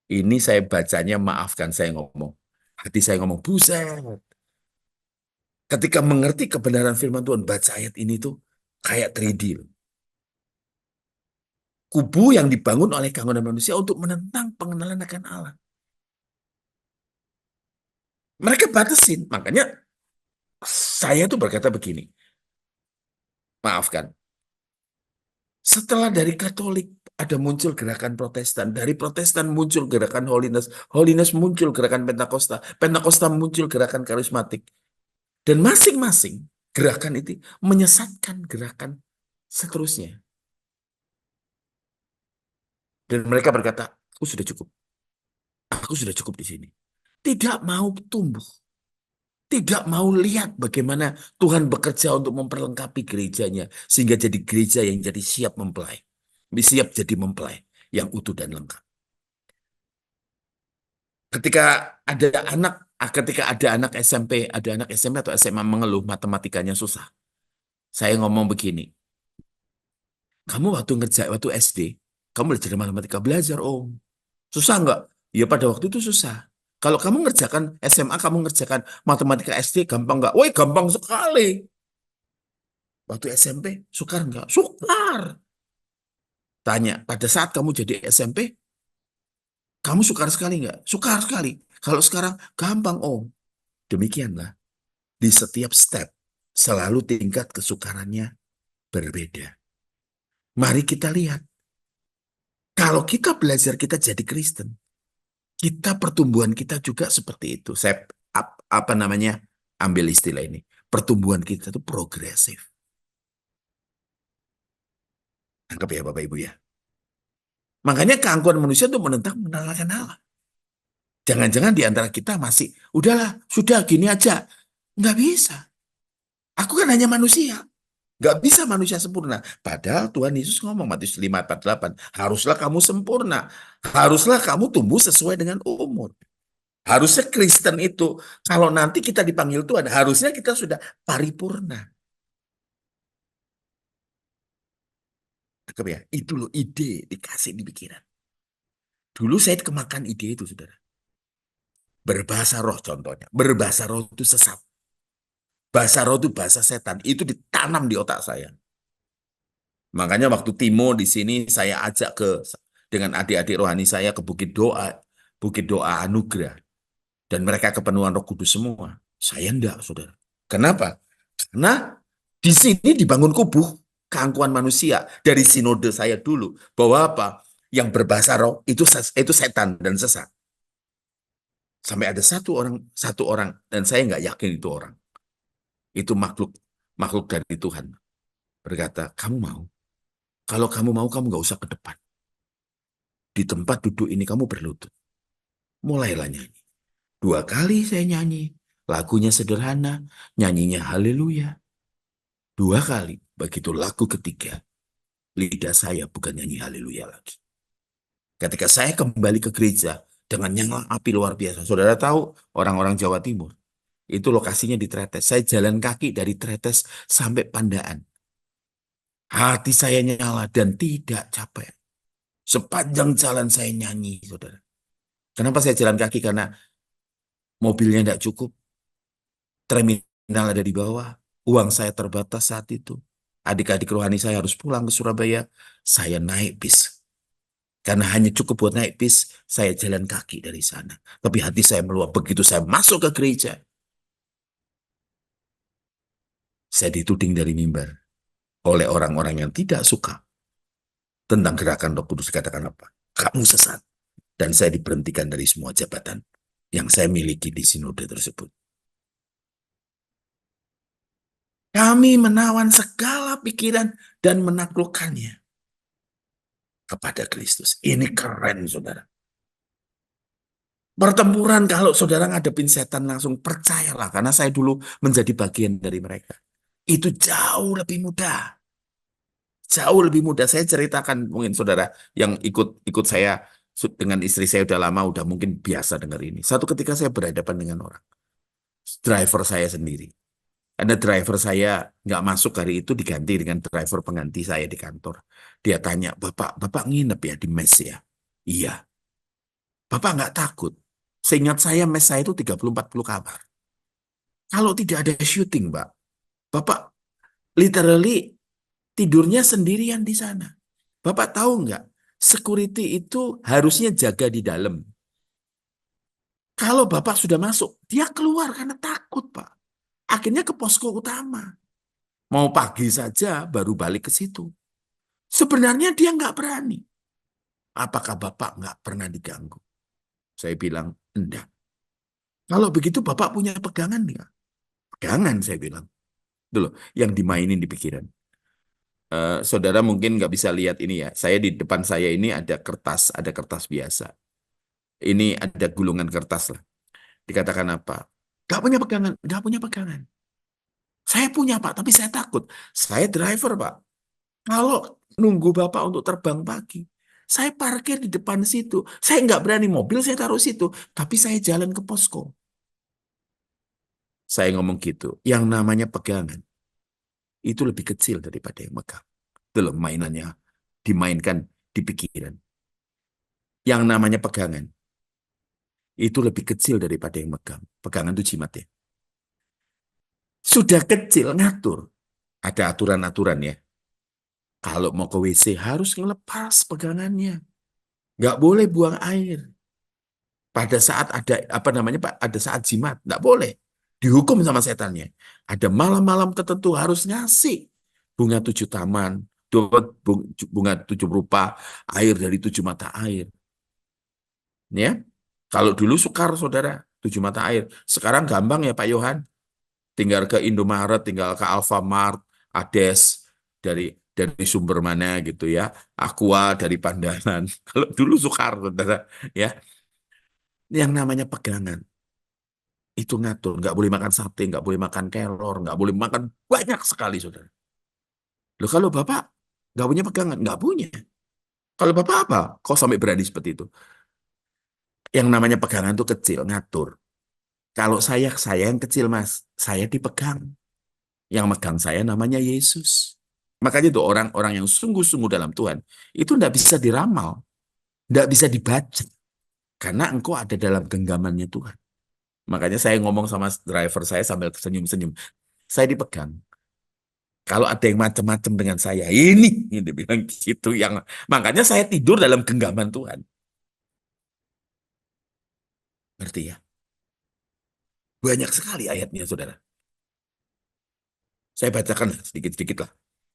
Ini saya bacanya, maafkan saya ngomong. Hati saya ngomong, buset. Ketika mengerti kebenaran firman Tuhan, baca ayat ini tuh kayak 3D. Kubu yang dibangun oleh keangkuhan manusia untuk menentang pengenalan akan Allah. Mereka batasin. Makanya saya tuh berkata begini. Maafkan. Setelah dari Katolik ada muncul gerakan Protestan, dari Protestan muncul gerakan Holiness, Holiness muncul gerakan Pentakosta, Pentakosta muncul gerakan karismatik. Dan masing-masing gerakan itu menyesatkan gerakan seterusnya. Dan mereka berkata, aku sudah cukup. Aku sudah cukup di sini. Tidak mau tumbuh. Tidak mau lihat bagaimana Tuhan bekerja untuk memperlengkapi gerejanya. Sehingga jadi gereja yang jadi siap mempelai. Siap jadi mempelai yang utuh dan lengkap. Ketika ada anak SMP, ada anak SMP atau SMA mengeluh matematikanya susah. Saya ngomong begini. Kamu waktu SD, kamu belajar matematika, belajar om. Susah nggak? Ya pada waktu itu susah. Kalau kamu ngerjakan SMA, kamu ngerjakan matematika SD, gampang nggak? Woi, gampang sekali. Waktu SMP, sukar nggak? Sukar. Tanya, pada saat kamu jadi SMP, kamu sukar sekali nggak? Sukar sekali. Kalau sekarang, gampang om. Demikianlah. Di setiap step, selalu tingkat kesukarannya berbeda. Mari kita lihat. Kalau kita belajar, kita jadi Kristen. Pertumbuhan kita juga seperti itu. Saya ambil istilah ini. Pertumbuhan kita itu progresif. Tangkap ya Bapak Ibu ya. Makanya keangkuhan manusia itu menentang mengenalkan Allah. Jangan-jangan di antara kita masih, udahlah, sudah gini aja. Nggak bisa. Aku kan hanya manusia. Nggak bisa manusia sempurna. Padahal Tuhan Yesus ngomong, Matius 5:48, haruslah kamu sempurna. Haruslah kamu tumbuh sesuai dengan umur. Harusnya Kristen itu, kalau nanti kita dipanggil Tuhan, harusnya kita sudah paripurna. Ya, itu loh ide dikasih di pikiran. Dulu saya kemakan ide itu, saudara. Berbahasa roh contohnya. Berbahasa roh itu sesat. Bahasa roh itu bahasa setan. Itu ditanam di otak saya. Makanya waktu Timo di sini saya ajak dengan adik-adik rohani saya ke Bukit Doa Anugerah. Dan mereka kepenuhan Roh Kudus semua. Saya enggak, saudara. Kenapa? Karena di sini dibangun kubu keangkuhan manusia dari sinode saya dulu, bahwa apa? Yang berbahasa roh itu setan dan sesat. Sampai ada satu orang dan saya nggak yakin itu orang. Itu makhluk dari Tuhan. Berkata, kamu mau? Kalau kamu mau, kamu nggak usah ke depan. Di tempat duduk ini kamu berlutut. Mulailah nyanyi. 2 kali saya nyanyi. Lagunya sederhana, nyanyinya haleluya. 2 kali, begitu lagu ketiga, lidah saya bukan nyanyi haleluya lagi. Ketika saya kembali ke gereja dengan nyala api luar biasa. Saudara tahu orang-orang Jawa Timur, itu lokasinya di Tretes. Saya jalan kaki dari Tretes sampai Pandaan. Hati saya nyala dan tidak capek. Sepanjang jalan saya nyanyi, saudara. Kenapa saya jalan kaki? Karena mobilnya tidak cukup, terminal ada di bawah, uang saya terbatas saat itu. Adik-adik rohani saya harus pulang ke Surabaya, saya naik bis. Karena hanya cukup buat naik bis, saya jalan kaki dari sana. Tapi hati saya meluap begitu saya masuk ke gereja. Saya dituding dari mimbar oleh orang-orang yang tidak suka tentang gerakan Roh Kudus. Dikatakan apa? Kamu sesat. Dan saya diberhentikan dari semua jabatan yang saya miliki di sinode tersebut. Kami menawan segala pikiran dan menaklukkannya kepada Kristus. Ini keren, saudara. Pertempuran kalau saudara ngadepin setan langsung, percayalah. Karena saya dulu menjadi bagian dari mereka. Itu jauh lebih mudah. Jauh lebih mudah. Saya ceritakan mungkin saudara yang ikut saya dengan istri saya udah lama, udah mungkin biasa dengar ini. Satu ketika saya berhadapan dengan orang. Driver saya sendiri. Ada driver saya nggak masuk hari itu diganti dengan driver pengganti saya di kantor. Dia tanya, Bapak nginep ya di mes ya? Iya. Bapak nggak takut? Seingat saya mes saya itu 30-40 kamar. Kalau tidak ada syuting, Pak, Bapak literally tidurnya sendirian di sana. Bapak tahu nggak? Security itu harusnya jaga di dalam. Kalau Bapak sudah masuk, dia keluar karena takut, Pak. Akhirnya ke posko utama. Mau pagi saja baru balik ke situ. Sebenarnya dia nggak berani. Apakah Bapak nggak pernah diganggu? Saya bilang, enggak. Kalau begitu Bapak punya pegangan nggak? Pegangan, saya bilang. Itu loh, yang dimainin di pikiran. Saudara mungkin nggak bisa lihat ini ya. Saya di depan saya ini ada kertas biasa. Ini ada gulungan kertas lah. Dikatakan apa? Nggak punya pegangan, nggak punya pegangan. Saya punya Pak, tapi saya takut. Saya driver Pak. Kalau nunggu Bapak untuk terbang pagi, saya parkir di depan situ. Saya nggak berani mobil, saya taruh situ. Tapi saya jalan ke posko. Saya ngomong gitu. Yang namanya pegangan, itu lebih kecil daripada yang megang. Itu loh mainannya. Dimainkan di pikiran. Yang namanya pegangan, itu lebih kecil daripada yang megang. Pegangan itu jimat ya. Sudah kecil, ngatur. Ada aturan-aturan ya. Kalau mau ke WC harus ngelepas pegangannya. Nggak boleh buang air. Pada saat ada apa namanya Pak, ada saat jimat, nggak boleh. Dihukum sama setannya. Ada malam-malam tertentu harus ngasih bunga 7 taman, bunga 7 rupa, air dari 7 mata air. Ya, kalau dulu sukar saudara, 7 mata air. Sekarang gampang ya Pak Yohan. Tinggal ke Indomaret, tinggal ke Alfamart, Ades dari sumber mana gitu ya, Aqua dari Pandanan. Kalau dulu sukar saudara, ya. Yang namanya pegangan itu ngatur, nggak boleh makan sate, nggak boleh makan kelor, nggak boleh makan banyak sekali saudara. Loh kalau bapak nggak punya pegangan, nggak punya. Kalau bapak apa? Kok sampai berani seperti itu? Yang namanya pegangan itu kecil, ngatur. Kalau saya yang kecil mas, saya dipegang. Yang megang saya namanya Yesus. Makanya itu orang-orang yang sungguh-sungguh dalam Tuhan, itu tidak bisa diramal, tidak bisa dibaca. Karena engkau ada dalam genggamannya Tuhan. Makanya saya ngomong sama driver saya sambil senyum-senyum. Saya dipegang. Kalau ada yang macam-macam dengan saya, ini bilang gitu. Makanya saya tidur dalam genggaman Tuhan. Ngerti ya? Banyak sekali ayatnya, saudara. Saya bacakan sedikit-sedikit lah.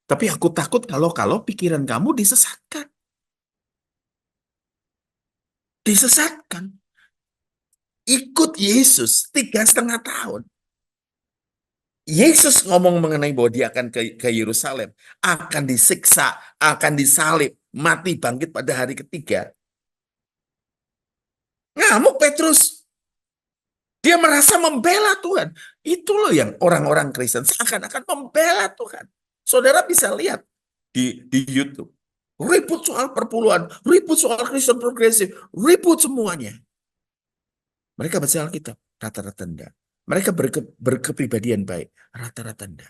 Tapi aku takut kalau pikiran kamu disesatkan. Disesatkan. Ikut Yesus 3,5 tahun. Yesus ngomong mengenai bahwa dia akan ke Yerusalem, akan disiksa, akan disalib, mati bangkit pada hari ketiga. Ngamuk Petrus. Dia merasa membela Tuhan. Itu loh yang orang-orang Kristen seakan-akan membela Tuhan. Saudara bisa lihat di YouTube. ribut soal perpuluhan, ribut soal Kristen progresif, ribut semuanya. Mereka baca Alkitab, rata-rata enggak. Mereka berkepribadian baik, rata-rata enggak.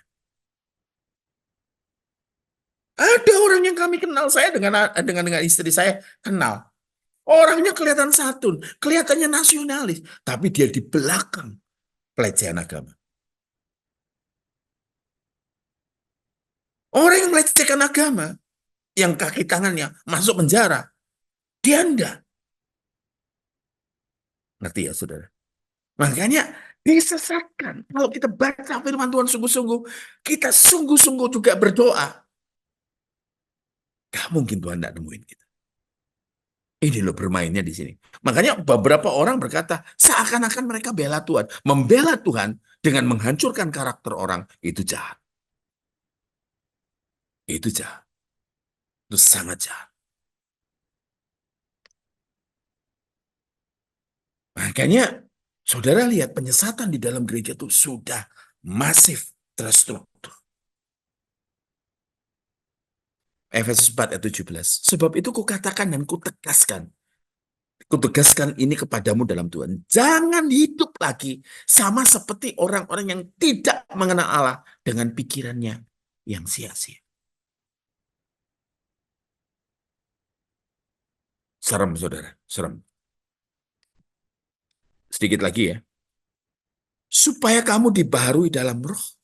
Ada orang yang kami kenal, saya dengan istri saya kenal. Orangnya kelihatan santun, kelihatannya nasionalis, tapi dia di belakang pelecehan agama. Orang yang melecehkan agama, yang kaki tangannya masuk penjara, dia enggak. Ngerti ya, saudara? Makanya disesatkan. Kalau kita baca firman Tuhan sungguh-sungguh, kita sungguh-sungguh juga berdoa. Gak mungkin Tuhan tidak nemuin kita. Ini loh bermainnya di sini. Makanya beberapa orang berkata, seakan-akan mereka bela Tuhan. Membela Tuhan dengan menghancurkan karakter orang, itu jahat. Itu jahat. Itu sangat jahat. Makanya, saudara lihat penyesatan di dalam gereja itu sudah masif, terstruktur. Efesus 4 ayat 17. Sebab itu kukatakan dan kutegaskan. Kutegaskan ini kepadamu dalam Tuhan. Jangan hidup lagi sama seperti orang-orang yang tidak mengenal Allah dengan pikirannya yang sia-sia. Serem, saudara. Serem. Sedikit lagi ya. Supaya kamu dibaharui dalam roh.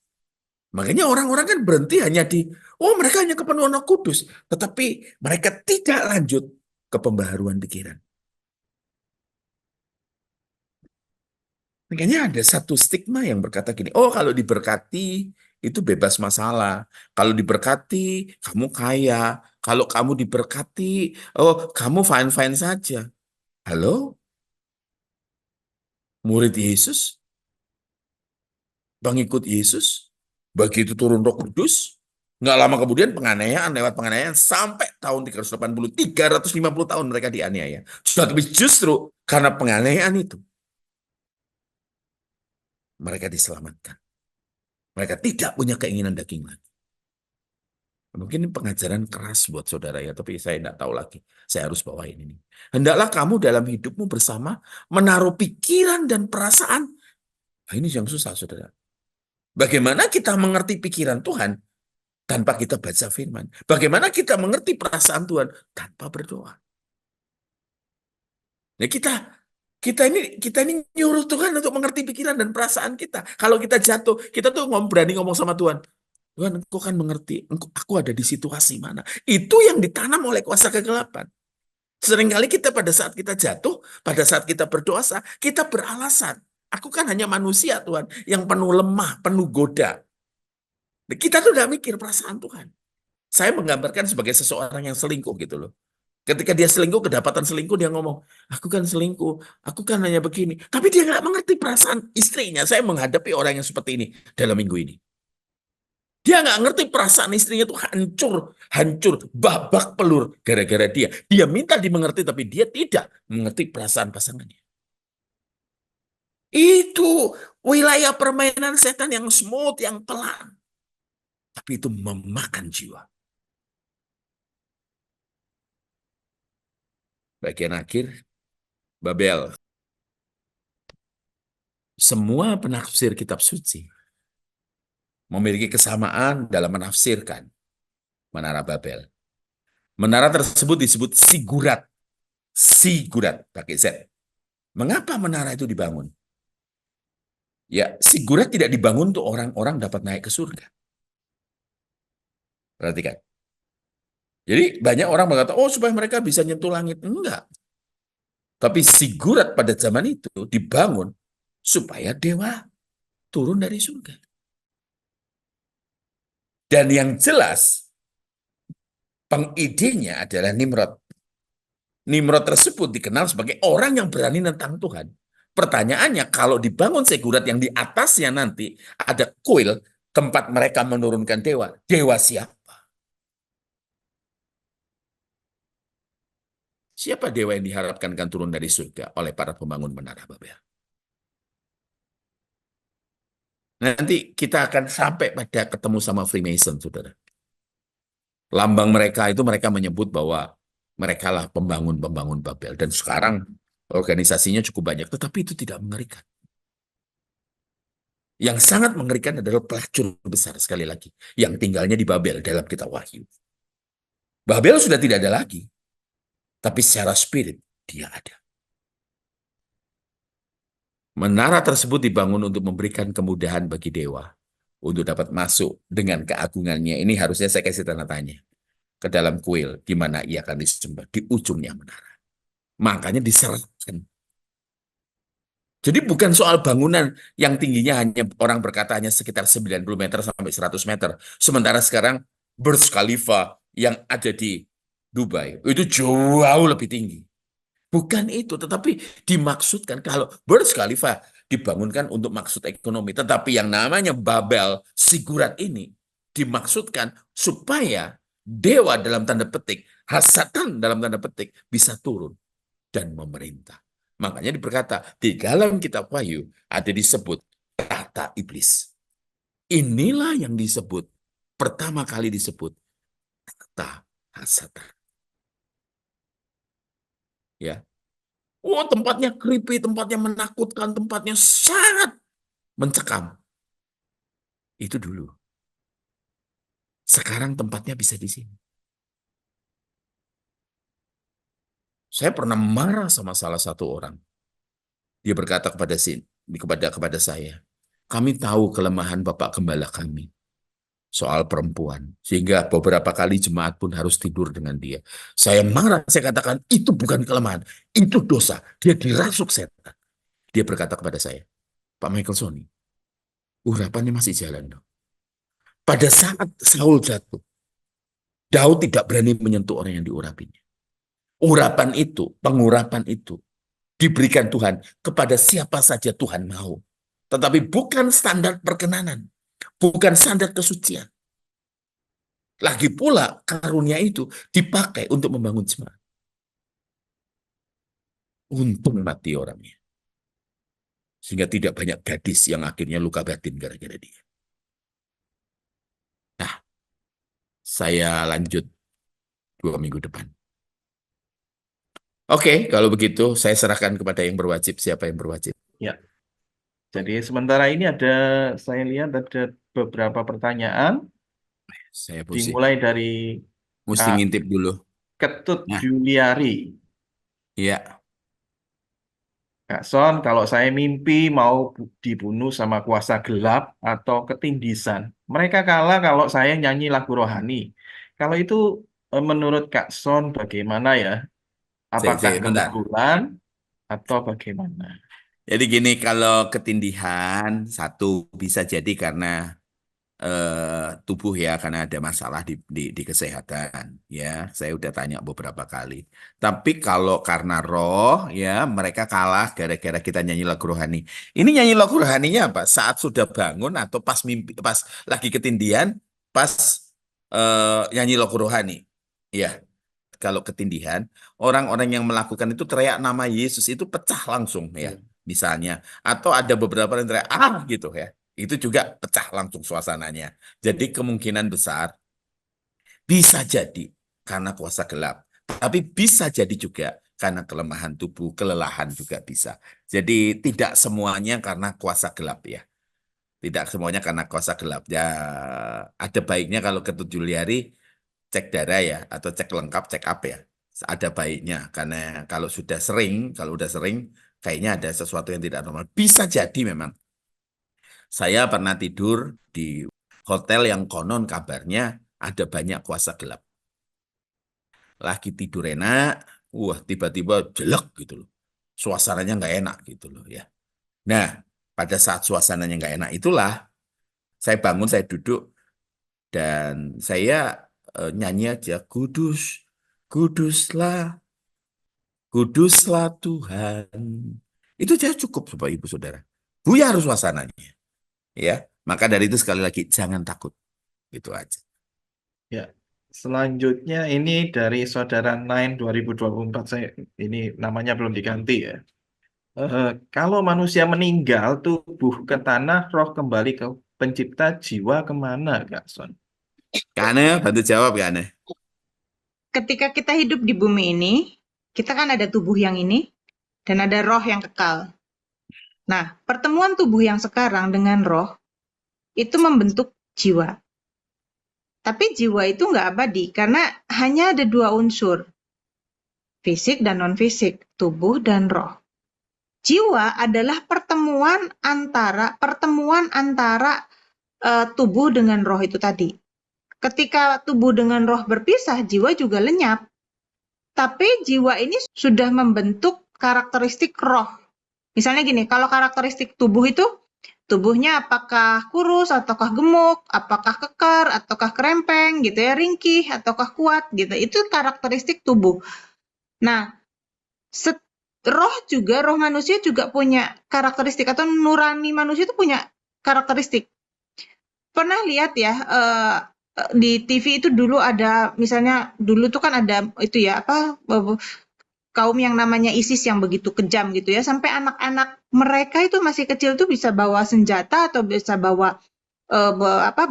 Makanya orang-orang kan berhenti hanya oh mereka hanya kepenuhan Roh Kudus. Tetapi mereka tidak lanjut ke pembaharuan pikiran. Makanya ada satu stigma yang berkata gini, oh kalau diberkati itu bebas masalah. Kalau diberkati kamu kaya. Kalau kamu diberkati, oh kamu fine-fine saja. Halo, murid Yesus, pengikut Yesus, begitu turun Roh Kudus, nggak lama kemudian penganiayaan lewat penganiayaan sampai tahun 380, 350 tahun mereka dianiaya. Tapi justru karena penganiayaan itu mereka diselamatkan. Mereka tidak punya keinginan daging lagi. Mungkin ini pengajaran keras buat saudara ya, tapi saya tidak tahu lagi. Saya harus bawain ini. Hendaklah kamu dalam hidupmu bersama menaruh pikiran dan perasaan. Nah, ini yang susah, saudara. Bagaimana kita mengerti pikiran Tuhan tanpa kita baca firman? Bagaimana kita mengerti perasaan Tuhan tanpa berdoa? Nah, kita ini nyuruh Tuhan untuk mengerti pikiran dan perasaan kita. Kalau kita jatuh, kita tuh berani ngomong sama Tuhan. Tuhan, engkau kan mengerti, aku ada di situasi mana. Itu yang ditanam oleh kuasa kegelapan. Seringkali kita pada saat kita jatuh, pada saat kita berdosa, kita beralasan. Aku kan hanya manusia, Tuhan, yang penuh lemah, penuh goda. Kita tuh udah mikir perasaan Tuhan. Saya menggambarkan sebagai seseorang yang selingkuh gitu loh. Ketika dia selingkuh, kedapatan selingkuh, dia ngomong, aku kan selingkuh, aku kan hanya begini. Tapi dia nggak mengerti perasaan istrinya. Saya menghadapi orang yang seperti ini dalam minggu ini. Dia nggak ngerti perasaan istrinya itu hancur, hancur, babak pelur gara-gara dia. Dia minta dimengerti, tapi dia tidak mengerti perasaan pasangannya. Itu wilayah permainan setan yang smooth, yang pelan. Tapi itu memakan jiwa. Bagian akhir, Babel. Semua penafsir kitab suci memiliki kesamaan dalam menafsirkan Menara Babel. Menara tersebut disebut Sigurat. Sigurat, pakai Z. Mengapa menara itu dibangun? Ya, Sigurat tidak dibangun untuk orang-orang dapat naik ke surga. Perhatikan. Jadi banyak orang berkata, oh supaya mereka bisa nyentuh langit. Enggak. Tapi Sigurat pada zaman itu dibangun supaya dewa turun dari surga. Dan yang jelas, pengidenya adalah Nimrod. Nimrod tersebut dikenal sebagai orang yang berani tentang Tuhan. Pertanyaannya, kalau dibangun Sigurat yang di atasnya nanti ada kuil, tempat mereka menurunkan dewa. Dewa siapa? Siapa dewa yang diharapkan akan turun dari surga oleh para pembangun Menara Babel? Nanti kita akan sampai pada ketemu sama Freemason, saudara. Lambang mereka itu mereka menyebut bahwa mereka lah pembangun-pembangun Babel. Dan sekarang organisasinya cukup banyak, tetapi itu tidak mengerikan. Yang sangat mengerikan adalah pelacur besar sekali lagi, yang tinggalnya di Babel dalam kitab Wahyu. Babel sudah tidak ada lagi, tapi secara spirit dia ada. Menara tersebut dibangun untuk memberikan kemudahan bagi dewa untuk dapat masuk dengan keagungannya. Ini harusnya saya kasih tanda tanya ke dalam kuil di mana ia akan disembah di ujungnya menara. Makanya diserahkan. Jadi bukan soal bangunan yang tingginya hanya orang berkata hanya sekitar 90 meter sampai 100 meter. Sementara sekarang Burj Khalifa yang ada di Dubai itu jauh lebih tinggi. Bukan itu, tetapi dimaksudkan kalau Burj Khalifa dibangunkan untuk maksud ekonomi, tetapi yang namanya Babel Sigurat ini dimaksudkan supaya dewa dalam tanda petik, hasatan dalam tanda petik bisa turun dan memerintah. Makanya diberkata di dalam kitab Wahyu ada disebut tahta iblis. Inilah yang disebut pertama kali disebut tahta hasatan. Ya, oh, tempatnya creepy, tempatnya menakutkan, tempatnya sangat mencekam. Itu dulu. Sekarang tempatnya bisa di sini. Saya pernah marah sama salah satu orang. Dia berkata kepada saya, kami tahu kelemahan Bapak Gembala kami soal perempuan. Sehingga beberapa kali jemaat pun harus tidur dengan dia. Saya marah, saya katakan itu bukan kelemahan, itu dosa. Dia dirasuk setan. Dia berkata kepada saya, Pak Michael Sony, urapannya masih jalan dong. Pada saat Saul jatuh, Daud tidak berani menyentuh orang yang diurapinya. Urapan itu, pengurapan itu diberikan Tuhan kepada siapa saja Tuhan mau. Tetapi bukan standar perkenanan, bukan standar kesucian. Lagi pula karunia itu dipakai untuk membangun jemaat. Untung mati orangnya. Sehingga tidak banyak gadis yang akhirnya luka batin gara-gara dia. Nah, saya lanjut 2 minggu depan. Oke, kalau begitu saya serahkan kepada yang berwajib. Siapa yang berwajib? Ya, jadi sementara ini saya lihat ada beberapa pertanyaan, Saya pusing. dimulai dari Mesti Kak ngintip dulu. Ketut Nah, Juliari. iya. Kak Son, kalau saya mimpi mau dibunuh sama kuasa gelap atau ketindisan, mereka kalah kalau saya nyanyi lagu rohani. Kalau itu menurut Kak Son bagaimana ya? Apakah Bentar. kebetulan atau bagaimana? Jadi gini, kalau ketindihan, satu bisa jadi karena tubuh ya, karena ada masalah di kesehatan ya. Saya udah tanya beberapa kali. Tapi kalau karena roh ya, mereka kalah gara-gara kita nyanyi lagu rohani. Ini nyanyi lagu rohaninya apa? Saat sudah bangun atau pas mimpi, pas lagi ketindihan, pas nyanyi lagu rohani. Ya, kalau ketindihan, orang-orang yang melakukan itu teriak nama Yesus itu pecah langsung ya, Ya. misalnya. Atau ada beberapa yang teriak gitu ya. Itu juga pecah langsung suasananya. Jadi kemungkinan besar bisa jadi karena kuasa gelap. Tapi bisa jadi juga karena kelemahan tubuh, kelelahan juga bisa. Jadi tidak semuanya karena kuasa gelap ya. Tidak semuanya karena kuasa gelap. Ya, ada baiknya kalau ke Juliari cek darah ya, atau cek lengkap, cek up ya. Ada baiknya, karena kalau udah sering, kayaknya ada sesuatu yang tidak normal. Bisa jadi memang. Saya pernah tidur di hotel yang konon kabarnya ada banyak kuasa gelap. Lagi tidur enak, wah tiba-tiba jelek gitu loh. Suasananya nggak enak gitu loh ya. Nah, pada saat suasananya nggak enak itulah, saya bangun, saya duduk, dan saya nyanyi aja, Kudus, kuduslah, kuduslah Tuhan. Itu saja cukup Bapak Ibu Saudara. Buyar suasananya, ya. Maka dari itu sekali lagi jangan takut. Itu aja. Ya, selanjutnya ini dari Saudara 2024, ini namanya belum diganti ya. Kalau manusia meninggal, tubuh ke tanah, roh kembali ke pencipta, jiwa kemana, Kak Son? Kak Ane, bantu jawab Kak Ane. Ketika kita hidup di bumi ini, kita kan ada tubuh yang ini dan ada roh yang kekal. Nah, pertemuan tubuh yang sekarang dengan roh itu membentuk jiwa. Tapi jiwa itu nggak abadi karena hanya ada dua unsur, fisik dan non-fisik, tubuh dan roh. Jiwa adalah pertemuan antara tubuh dengan roh itu tadi. Ketika tubuh dengan roh berpisah, jiwa juga lenyap. Tapi jiwa ini sudah membentuk karakteristik roh. Misalnya gini, kalau karakteristik tubuh itu, tubuhnya apakah kurus, ataukah gemuk, apakah kekar, ataukah kerempeng, gitu ya, ringkih, ataukah kuat, gitu. Itu karakteristik tubuh. Nah, roh manusia juga punya karakteristik, atau nurani manusia itu punya karakteristik. Pernah lihat ya, di TV itu dulu ada, misalnya dulu tuh kan ada itu ya, kaum yang namanya ISIS yang begitu kejam gitu ya, sampai anak-anak mereka itu masih kecil tuh bisa bawa senjata atau bisa bawa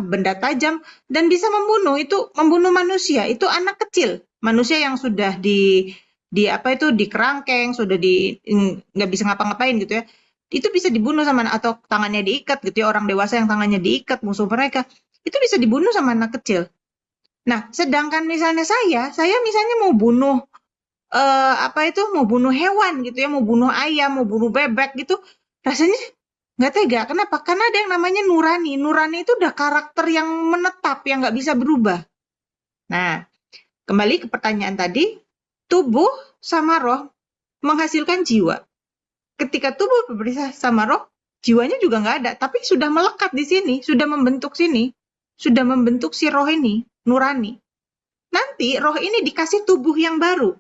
benda tajam dan bisa membunuh manusia. Itu anak kecil, manusia yang sudah di kerangkeng, sudah nggak bisa ngapa-ngapain gitu ya. Itu bisa dibunuh atau tangannya diikat gitu ya, orang dewasa yang tangannya diikat musuh mereka. Itu bisa dibunuh sama anak kecil. Nah, sedangkan misalnya saya misalnya mau bunuh mau bunuh hewan gitu ya, mau bunuh ayam, mau bunuh bebek gitu, rasanya nggak tega. Kenapa? Karena ada yang namanya nurani. Nurani itu udah karakter yang menetap, yang nggak bisa berubah. Nah, kembali ke pertanyaan tadi, tubuh sama roh menghasilkan jiwa. Ketika tubuh berpisah sama roh, jiwanya juga nggak ada, tapi sudah melekat di sini, sudah membentuk si roh ini, nurani. Nanti roh ini dikasih tubuh yang baru.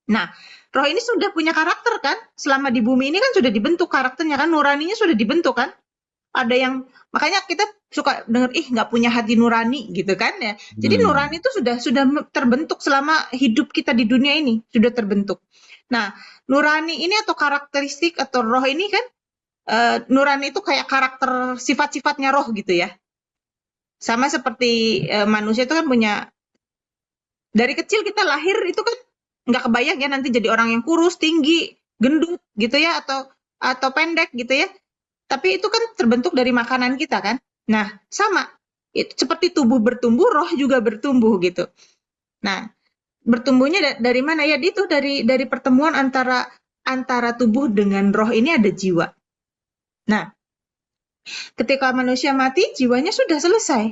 Nah, roh ini sudah punya karakter kan? Selama di bumi ini kan sudah dibentuk karakternya kan, nuraninya sudah dibentuk kan? Ada yang makanya kita suka dengar nggak punya hati nurani gitu kan ya. Jadi nurani itu sudah terbentuk selama hidup kita di dunia ini, sudah terbentuk. Nah, nurani ini atau karakteristik atau roh ini kan nurani itu kayak karakter sifat-sifatnya roh gitu ya. Sama seperti manusia itu kan punya, dari kecil kita lahir itu kan nggak kebayang ya nanti jadi orang yang kurus, tinggi, gendut gitu ya, atau pendek gitu ya. Tapi itu kan terbentuk dari makanan kita kan. Nah, sama. Itu seperti tubuh bertumbuh, roh juga bertumbuh gitu. Nah, bertumbuhnya dari mana ya? Itu dari pertemuan antara tubuh dengan roh ini ada jiwa. Nah, ketika manusia mati, jiwanya sudah selesai.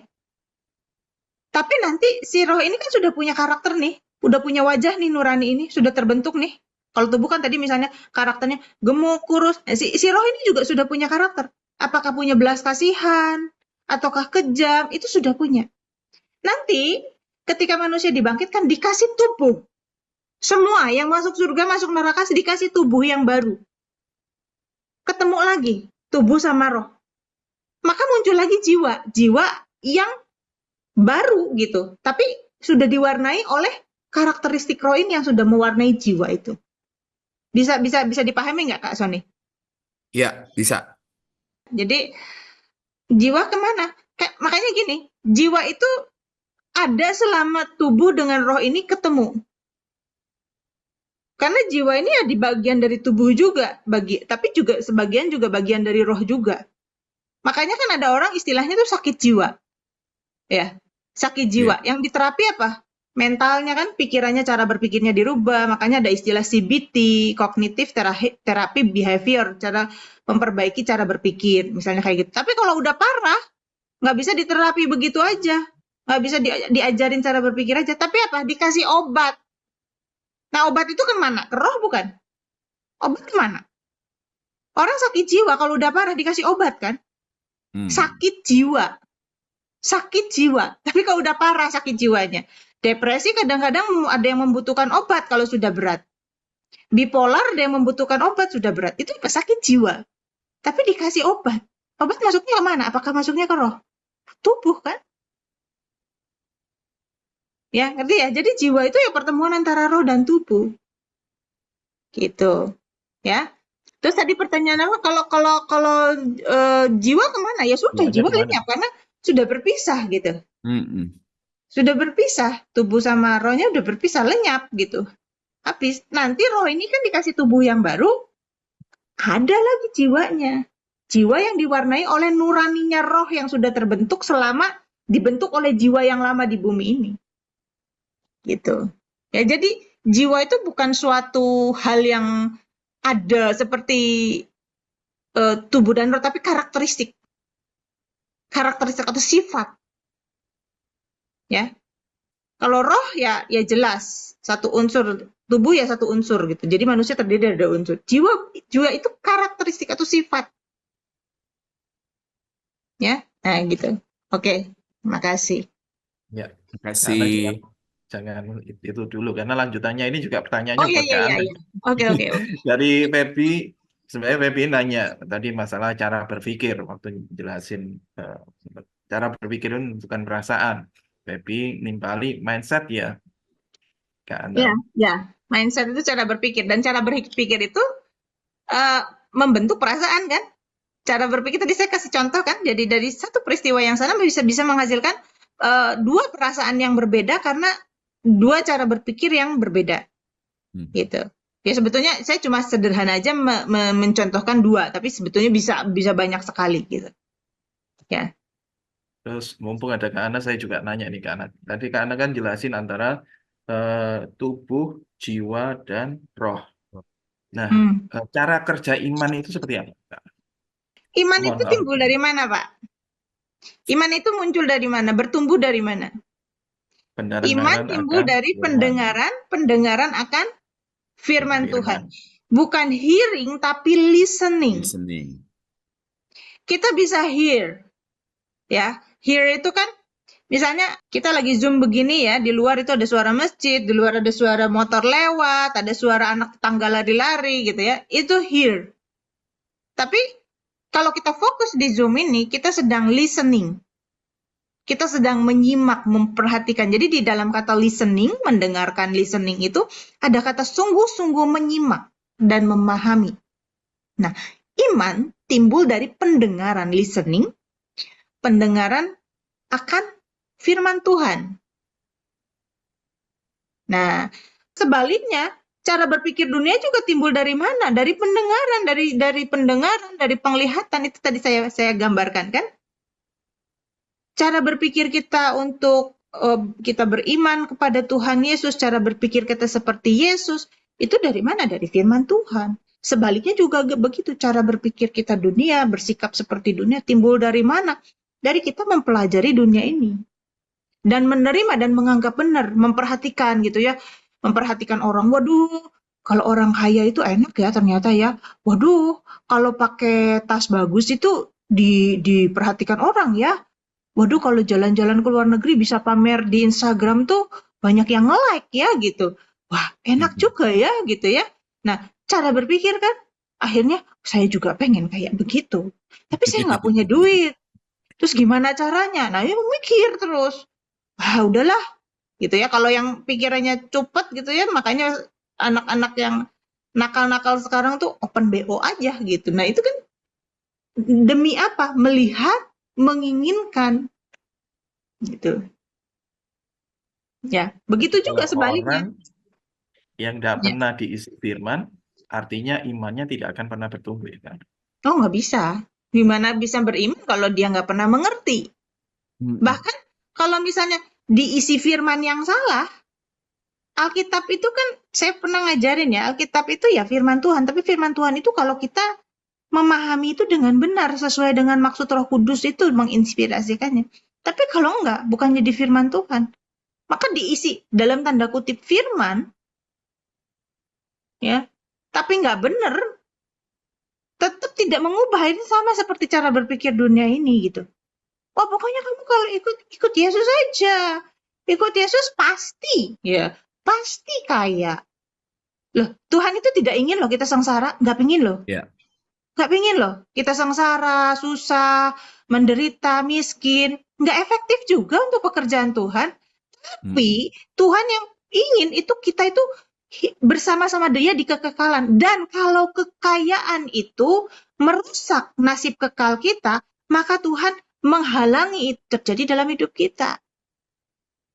Tapi nanti si roh ini kan sudah punya karakter nih, udah punya wajah nih nurani ini, sudah terbentuk nih. Kalau tubuh kan tadi misalnya karakternya gemuk, kurus, si roh ini juga sudah punya karakter. Apakah punya belas kasihan, ataukah kejam, itu sudah punya. Nanti ketika manusia dibangkitkan dikasih tubuh. Semua yang masuk surga, masuk neraka dikasih tubuh yang baru. Ketemu lagi tubuh sama roh. Maka muncul lagi jiwa yang baru gitu, tapi sudah diwarnai oleh karakteristik roh ini yang sudah mewarnai jiwa itu. Bisa dipahami nggak Kak Sony? Ya, bisa. Jadi jiwa kemana? Makanya gini, jiwa itu ada selama tubuh dengan roh ini ketemu. Karena jiwa ini ya di bagian dari tubuh juga, tapi juga sebagian juga bagian dari roh juga. Makanya kan ada orang istilahnya tuh sakit jiwa. Ya, sakit jiwa. Yang diterapi apa? Mentalnya kan, pikirannya, cara berpikirnya dirubah. Makanya ada istilah CBT, Cognitive Therapy Behavior, cara memperbaiki cara berpikir, misalnya kayak gitu. Tapi kalau udah parah, nggak bisa diterapi begitu aja. Nggak bisa diajarin cara berpikir aja. Tapi apa? Dikasih obat. Nah, obat itu kemana? Ke roh bukan? Obat kemana? Orang sakit jiwa, kalau udah parah dikasih obat kan? Sakit jiwa. Sakit jiwa. Tapi kalau udah parah sakit jiwanya. Depresi kadang-kadang ada yang membutuhkan obat kalau sudah berat. Bipolar ada yang membutuhkan obat sudah berat. Itu sakit jiwa. Tapi dikasih obat. Obat masuknya ke mana? Apakah masuknya ke roh? Tubuh kan? Ya, ngerti ya? Jadi jiwa itu ya pertemuan antara roh dan tubuh. Gitu. Ya. Terus tadi pertanyaan apa? Kalau jiwa kemana? Ya sudah, jiwa lenyap karena sudah berpisah gitu. Sudah berpisah, tubuh sama rohnya udah berpisah, lenyap gitu. Habis, nanti roh ini kan dikasih tubuh yang baru, ada lagi jiwanya. Jiwa yang diwarnai oleh nuraninya roh yang sudah terbentuk selama dibentuk oleh jiwa yang lama di bumi ini. Gitu. Ya, jadi jiwa itu bukan suatu hal yang ada seperti tubuh dan roh, tapi karakteristik atau sifat. Ya, kalau roh ya jelas satu unsur, tubuh ya satu unsur gitu. Jadi manusia terdiri dari dua unsur. Jiwa itu karakteristik atau sifat. Ya, nah gitu. Oke, makasih. Ya, Terima karena kasih. jangan itu dulu karena lanjutannya ini juga Oh pertanyaannya iya buat iya Kak iya Ana. iya. Oke oke oke. Dari Feby, sebenarnya Feby nanya tadi masalah cara berpikir waktu jelasin cara berpikir itu bukan perasaan. Feby nimpali mindset ya, Kak Ana. Ya, ya. Mindset itu cara berpikir dan cara berpikir itu membentuk perasaan kan? Cara berpikir tadi saya kasih contoh kan, jadi dari satu peristiwa yang sama bisa menghasilkan dua perasaan yang berbeda karena dua cara berpikir yang berbeda, gitu. Ya sebetulnya saya cuma sederhana aja mencontohkan dua, tapi sebetulnya bisa banyak sekali gitu. Ya. Terus mumpung ada Kak Ana, saya juga nanya nih Kak Ana. Tadi Kak Ana kan jelasin antara tubuh, jiwa, dan roh. Nah, cara kerja iman itu seperti apa, Kak? Iman Mohon itu maaf. timbul dari mana, Pak? Iman itu muncul dari mana? Bertumbuh dari mana? Iman Pendengaran timbul akan dari firman. pendengaran akan firman Tuhan. Firman. Bukan hearing, tapi listening. Listening. Kita bisa hear, ya. Hear itu kan, misalnya kita lagi Zoom begini ya, di luar itu ada suara masjid, di luar ada suara motor lewat, ada suara anak tetangga lari-lari gitu ya. Itu hear. Tapi kalau kita fokus di Zoom ini, kita sedang listening. Kita sedang menyimak, memperhatikan. Jadi di dalam kata listening, mendengarkan listening itu ada kata sungguh-sungguh menyimak dan memahami. Nah, iman timbul dari pendengaran listening, pendengaran akan firman Tuhan. Nah, sebaliknya, cara berpikir dunia juga timbul dari mana? Dari pendengaran, dari pendengaran, dari penglihatan. Itu tadi saya gambarkan kan? Cara berpikir kita untuk kita beriman kepada Tuhan Yesus, cara berpikir kita seperti Yesus, itu dari mana? Dari firman Tuhan. Sebaliknya juga begitu, cara berpikir kita dunia, bersikap seperti dunia, timbul dari mana? Dari kita mempelajari dunia ini. Dan menerima dan menganggap benar, memperhatikan gitu ya. Memperhatikan orang, waduh, kalau orang kaya itu enak ya ternyata ya. Waduh, kalau pakai tas bagus itu diperhatikan orang ya. Waduh, kalau jalan-jalan ke luar negeri bisa pamer di Instagram tuh banyak yang nge-like ya gitu. Wah, enak juga ya gitu ya. Nah, cara berpikir kan akhirnya saya juga pengen kayak begitu. Tapi saya nggak punya duit. Terus gimana caranya? Nah, ya mikir terus. Wah, udahlah gitu ya. Kalau yang pikirannya cepet gitu ya, makanya anak-anak yang nakal-nakal sekarang tuh open BO aja gitu. Nah, itu kan demi apa? Melihat, menginginkan gitu. Ya, begitu juga Kalau sebaliknya. orang yang tidak Ya. pernah diisi firman, artinya imannya tidak akan pernah bertumbuh. Ya, kan? Oh, nggak bisa. Gimana bisa beriman kalau dia nggak pernah mengerti? Bahkan kalau misalnya diisi firman yang salah, Alkitab itu kan saya pernah ngajarin ya, Alkitab itu ya firman Tuhan, tapi firman Tuhan itu kalau kita memahami itu dengan benar sesuai dengan maksud Roh Kudus itu menginspirasikannya. Tapi kalau enggak, bukan jadi firman Tuhan, maka diisi dalam tanda kutip firman, ya, tapi nggak benar, tetap tidak mengubah. Ini sama seperti cara berpikir dunia ini gitu. Oh, pokoknya kamu kalau ikut Yesus aja, ikut Yesus pasti, ya, pasti kaya. Loh, Tuhan itu tidak ingin loh kita sengsara, nggak pingin loh. Ya. Nggak pingin loh kita sengsara, susah, menderita, miskin. Nggak efektif juga untuk pekerjaan Tuhan. Tapi Tuhan yang ingin itu kita itu bersama-sama Dia di kekekalan. Dan kalau kekayaan itu merusak nasib kekal kita, maka Tuhan menghalangi itu terjadi dalam hidup kita.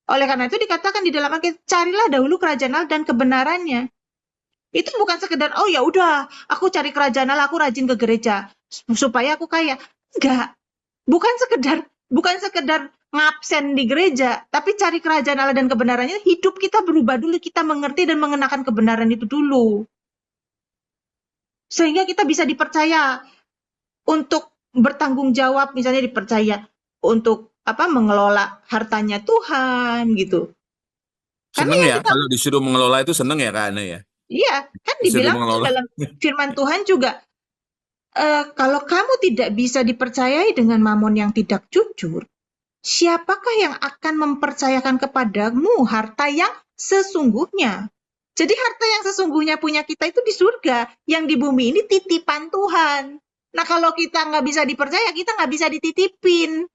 Oleh karena itu dikatakan di dalam Alkitab, carilah dahulu kerajaan Allah dan kebenarannya. Itu bukan sekedar, oh ya udah, aku cari kerajaan Allah, aku rajin ke gereja supaya aku kaya. Enggak, bukan sekedar ngabsen di gereja, tapi cari kerajaan Allah dan kebenarannya, hidup kita berubah dulu, kita mengerti dan mengenakan kebenaran itu dulu. Sehingga kita bisa dipercaya untuk bertanggung jawab, misalnya dipercaya untuk mengelola hartanya Tuhan gitu. Karena Seneng yang ya kita, kalau disuruh mengelola itu, seneng ya Kak Ana ya. iya, kan Disuruh dibilang mengelola. dalam firman Tuhan juga, kalau kamu tidak bisa dipercayai dengan mamon yang tidak jujur, siapakah yang akan mempercayakan kepadamu harta yang sesungguhnya? Jadi harta yang sesungguhnya punya kita itu di surga, yang di bumi ini titipan Tuhan. Nah kalau kita nggak bisa dipercaya, kita nggak bisa dititipin,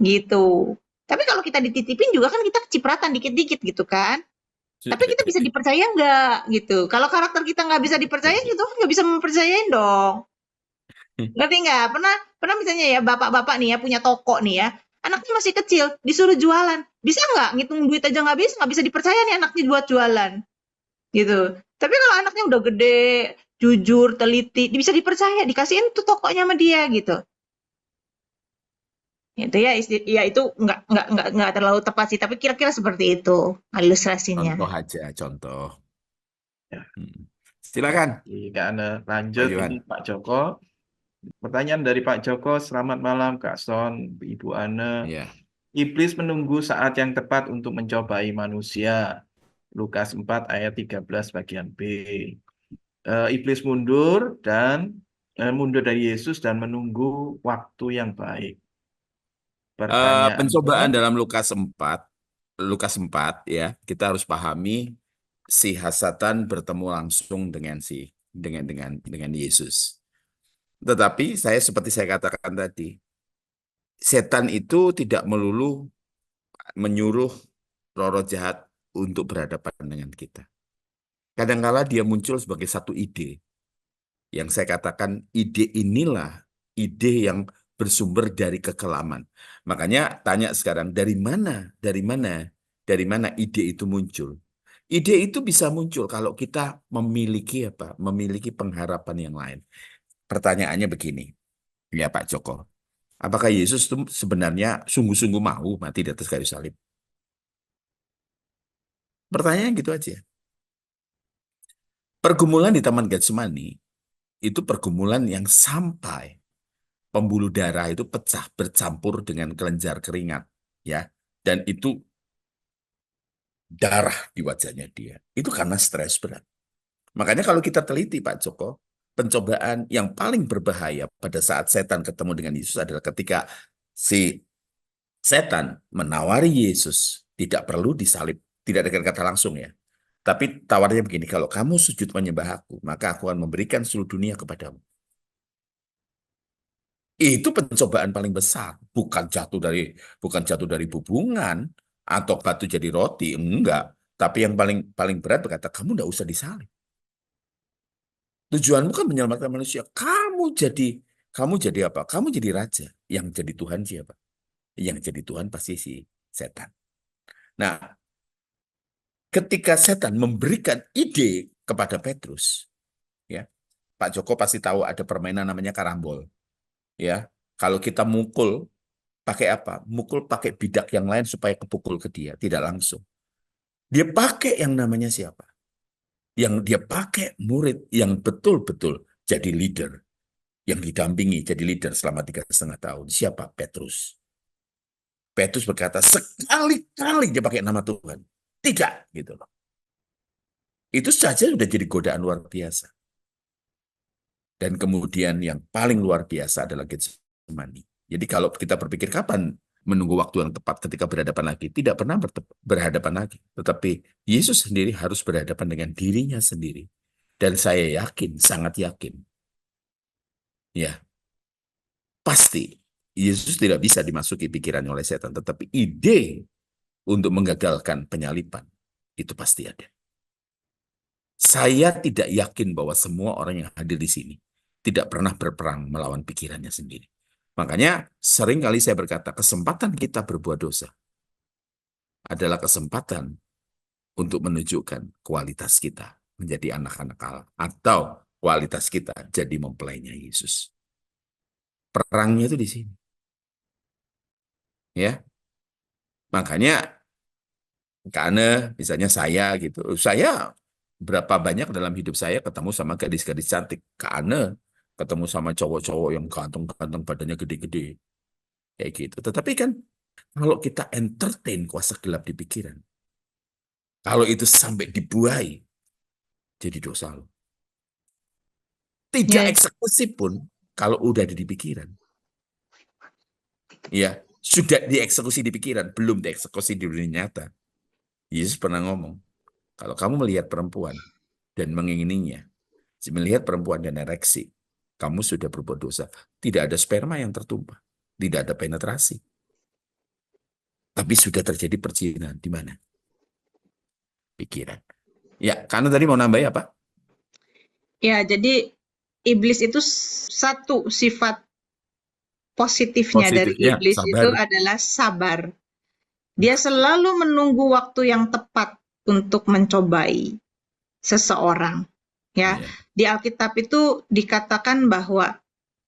gitu. Tapi kalau kita dititipin juga kan kita kecipratan dikit-dikit gitu kan. Tapi kita bisa dipercaya nggak gitu. Kalau karakter kita nggak bisa dipercaya, gitu kan nggak bisa mempercayain dong. Ngerti nggak? Pernah misalnya ya bapak-bapak nih ya punya toko nih ya, anaknya masih kecil, disuruh jualan, bisa nggak ngitung duit aja nggak bisa dipercaya nih anaknya buat jualan, gitu. Tapi kalau anaknya udah gede, jujur, teliti, bisa dipercaya, dikasihin tuh tokonya sama dia gitu. Itu ya, ya itu nggak terlalu tepat sih, tapi kira-kira seperti itu ilustrasinya. Contoh aja, contoh. Ya, Silakan, jika Anda Pak lanjut Johan. ini Pak Joko. Pertanyaan dari Pak Joko, selamat malam Kak Son, Ibu Ana. Ya. Iblis menunggu saat yang tepat untuk mencobai manusia. Lukas 4 ayat 13 bagian B. Iblis mundur mundur dari Yesus dan menunggu waktu yang baik. Pencobaan Pertanyaannya, dalam Lukas 4 ya, kita harus pahami si Satan bertemu langsung dengan Yesus. Tetapi seperti saya katakan tadi, setan itu tidak melulu menyuruh roh-roh jahat untuk berhadapan dengan kita. Kadang-kala dia muncul sebagai satu ide. Yang saya katakan ide inilah ide yang bersumber dari kekelaman. Makanya tanya sekarang, dari mana? Dari mana ide itu muncul? Ide itu bisa muncul kalau kita memiliki apa? Memiliki pengharapan yang lain. Pertanyaannya begini, ya Pak Joko. Apakah Yesus itu sebenarnya sungguh-sungguh mau mati di atas kayu salib? Pertanyaan gitu aja. Pergumulan di Taman Getsemani itu pergumulan yang sampai pembuluh darah itu pecah bercampur dengan kelenjar keringat, ya. Dan itu darah di wajahnya dia. Itu karena stres berat. Makanya kalau kita teliti Pak Joko, pencobaan yang paling berbahaya pada saat setan ketemu dengan Yesus adalah ketika si setan menawari Yesus tidak perlu disalib, tidak dengan kata langsung ya. Tapi tawarnya begini, kalau kamu sujud menyembah aku, maka aku akan memberikan seluruh dunia kepadamu. Itu pencobaan paling besar, bukan jatuh dari bubungan atau batu jadi roti, enggak. Tapi yang paling paling berat berkata, kamu enggak usah disalib. Tujuanmu kan menyelamatkan manusia. Kamu jadi apa? Kamu jadi raja. Yang jadi Tuhan siapa? Yang jadi Tuhan pasti si setan. Nah, ketika setan memberikan ide kepada Petrus, ya, Pak Joko pasti tahu ada permainan namanya karambol. Ya, kalau kita mukul pakai apa? Mukul pakai bidak yang lain supaya kepukul ke dia, tidak langsung. Dia pakai yang namanya siapa? Yang dia pakai murid yang betul-betul jadi leader, yang didampingi jadi leader selama 3,5 tahun. Siapa? Petrus. Petrus berkata, sekali-kali dia pakai nama Tuhan. Tidak, gitu loh. Itu saja sudah jadi godaan luar biasa. Dan kemudian yang paling luar biasa adalah Getsemani. Jadi kalau kita berpikir kapan menunggu waktu yang tepat ketika berhadapan lagi, tidak pernah berhadapan lagi. Tetapi Yesus sendiri harus berhadapan dengan dirinya sendiri. Dan saya yakin, sangat yakin, ya pasti Yesus tidak bisa dimasuki pikiran oleh setan. Tetapi ide untuk menggagalkan penyaliban itu pasti ada. Saya tidak yakin bahwa semua orang yang hadir di sini tidak pernah berperang melawan pikirannya sendiri. Makanya sering kali saya berkata, kesempatan kita berbuat dosa adalah kesempatan untuk menunjukkan kualitas kita menjadi anak-anak Allah atau kualitas kita jadi mempelainya Yesus. Perangnya itu di sini. Ya. Makanya karena misalnya saya gitu, saya berapa banyak dalam hidup saya ketemu sama gadis-gadis cantik, karena ketemu sama cowok-cowok yang ganteng-ganteng badannya gede-gede kayak gitu. Tetapi kan kalau kita entertain kuasa gelap di pikiran, kalau itu sampai dibuai, jadi dosa loh. Tidak Ya, eksekusi pun kalau udah ada di pikiran. Ya, sudah dieksekusi di pikiran, belum dieksekusi di dunia nyata. Yesus pernah ngomong, kalau kamu melihat perempuan dan mengingininya, melihat perempuan dan ereksi, kamu sudah berbuat dosa. Tidak ada sperma yang tertumpah, tidak ada penetrasi. Tapi sudah terjadi perzinahan di mana? Pikiran. Ya, karena tadi mau nambahin apa? ya, jadi iblis itu satu sifat positifnya dari Positifnya, iblis itu sabar. adalah sabar. Dia selalu menunggu waktu yang tepat untuk mencobai seseorang. Ya, Ya, di Alkitab itu dikatakan bahwa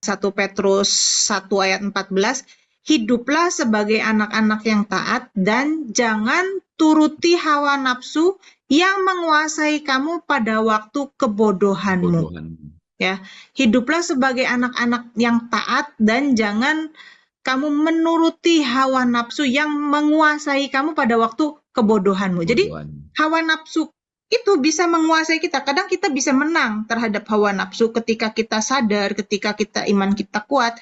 1 Petrus 1 ayat 14, hiduplah sebagai anak-anak yang taat dan jangan turuti hawa nafsu yang menguasai kamu pada waktu kebodohanmu. bodohan. Ya, hiduplah sebagai anak-anak yang taat dan jangan kamu menuruti hawa nafsu yang menguasai kamu pada waktu kebodohanmu. Jadi Bodohan. hawa nafsu itu bisa menguasai kita. Kadang kita bisa menang terhadap hawa nafsu ketika kita sadar, ketika kita iman kita kuat.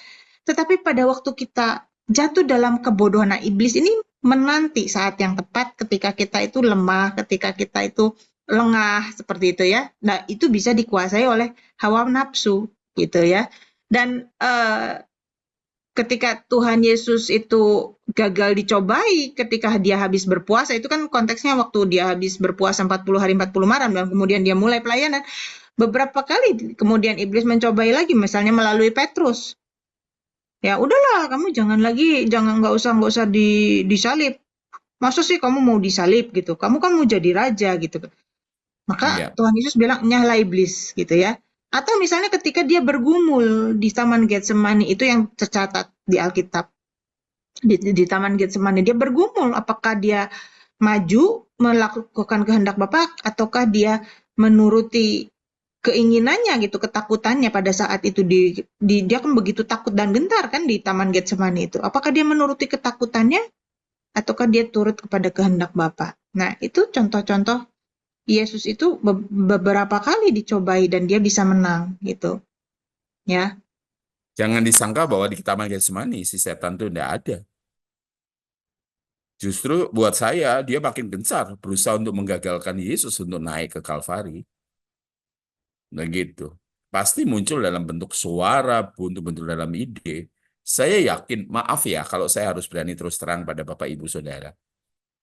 Tetapi pada waktu kita jatuh dalam kebodohan, nah iblis ini menanti saat yang tepat ketika kita itu lemah, ketika kita itu lengah seperti itu ya. Nah, itu bisa dikuasai oleh hawa nafsu gitu ya. Dan ketika Tuhan Yesus itu gagal dicobai ketika dia habis berpuasa, itu kan konteksnya waktu dia habis berpuasa 40 hari 40 malam dan kemudian dia mulai pelayanan. Beberapa kali kemudian iblis mencobai lagi, misalnya melalui Petrus. Ya udahlah, kamu nggak usah disalib. Masa sih kamu mau disalib gitu? Kamu kan mau jadi raja gitu. Maka Ya, Tuhan Yesus bilang, nyahlah iblis gitu ya. Atau misalnya ketika dia bergumul di Taman Getsemani, itu yang tercatat di Alkitab. Di Taman Getsemani dia bergumul, apakah dia maju melakukan kehendak Bapa ataukah dia menuruti keinginannya gitu, ketakutannya pada saat itu dia kan begitu takut dan gentar kan di Taman Getsemani itu. Apakah dia menuruti ketakutannya ataukah dia turut kepada kehendak Bapa? Nah, itu contoh-contoh Yesus itu beberapa kali dicobai dan dia bisa menang gitu. Ya. jangan disangka bahwa di Taman Getsemani si setan itu tidak ada. Justru buat saya, dia makin gencar berusaha untuk menggagalkan Yesus untuk naik ke Kalvari. Begitu. Pasti muncul dalam bentuk suara, bentuk-bentuk dalam ide. Saya yakin, maaf ya kalau saya harus berani terus terang pada Bapak Ibu Saudara.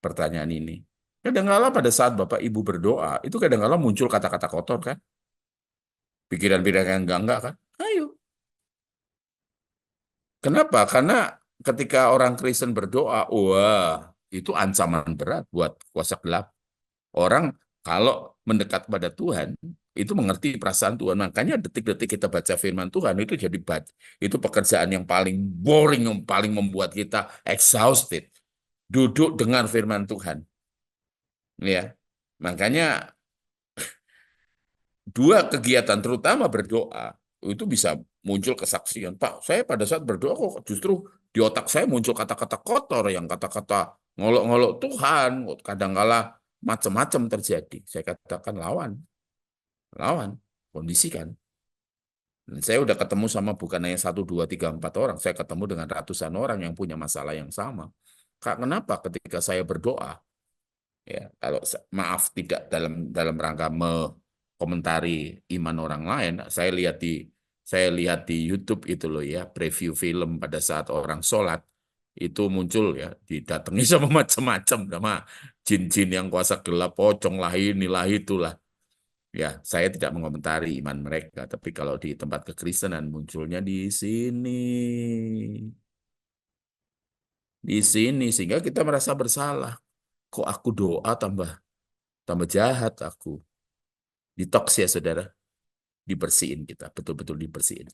Pertanyaan ini. Kadang-kala pada saat Bapak Ibu berdoa, itu kadang-kala muncul kata-kata kotor kan? Pikiran-pikiran yang enggak kan? Ayo. Kenapa? Karena ketika orang Kristen berdoa, wah, itu ancaman berat buat kuasa gelap. Orang kalau mendekat pada Tuhan, itu mengerti perasaan Tuhan. Makanya detik-detik kita baca firman Tuhan, itu pekerjaan yang paling boring, yang paling membuat kita exhausted. Duduk dengar firman Tuhan. Ya, makanya dua kegiatan terutama berdoa itu bisa muncul kesaksian. Pak, saya pada saat berdoa kok justru di otak saya muncul kata-kata kotor, yang kata-kata ngolok-ngolok Tuhan, kadangkala macam-macam terjadi. Saya katakan lawan, kondisikan. Dan saya udah ketemu sama bukan hanya 1, 2, 3, 4 orang, saya ketemu dengan ratusan orang yang punya masalah yang sama. Kak, kenapa ketika saya berdoa, ya kalau maaf tidak dalam rangka komentari iman orang lain, saya lihat di YouTube itu loh ya, preview film pada saat orang sholat itu muncul ya, didatangi sama macam-macam, sama jin-jin yang kuasa gelap, pocong lah inilah itulah. Ya, saya tidak mengomentari iman mereka, tapi kalau di tempat kekristenan munculnya di sini sehingga kita merasa bersalah. kok aku doa tambah jahat aku. Detox ya saudara, dibersihin kita, betul-betul dibersihin.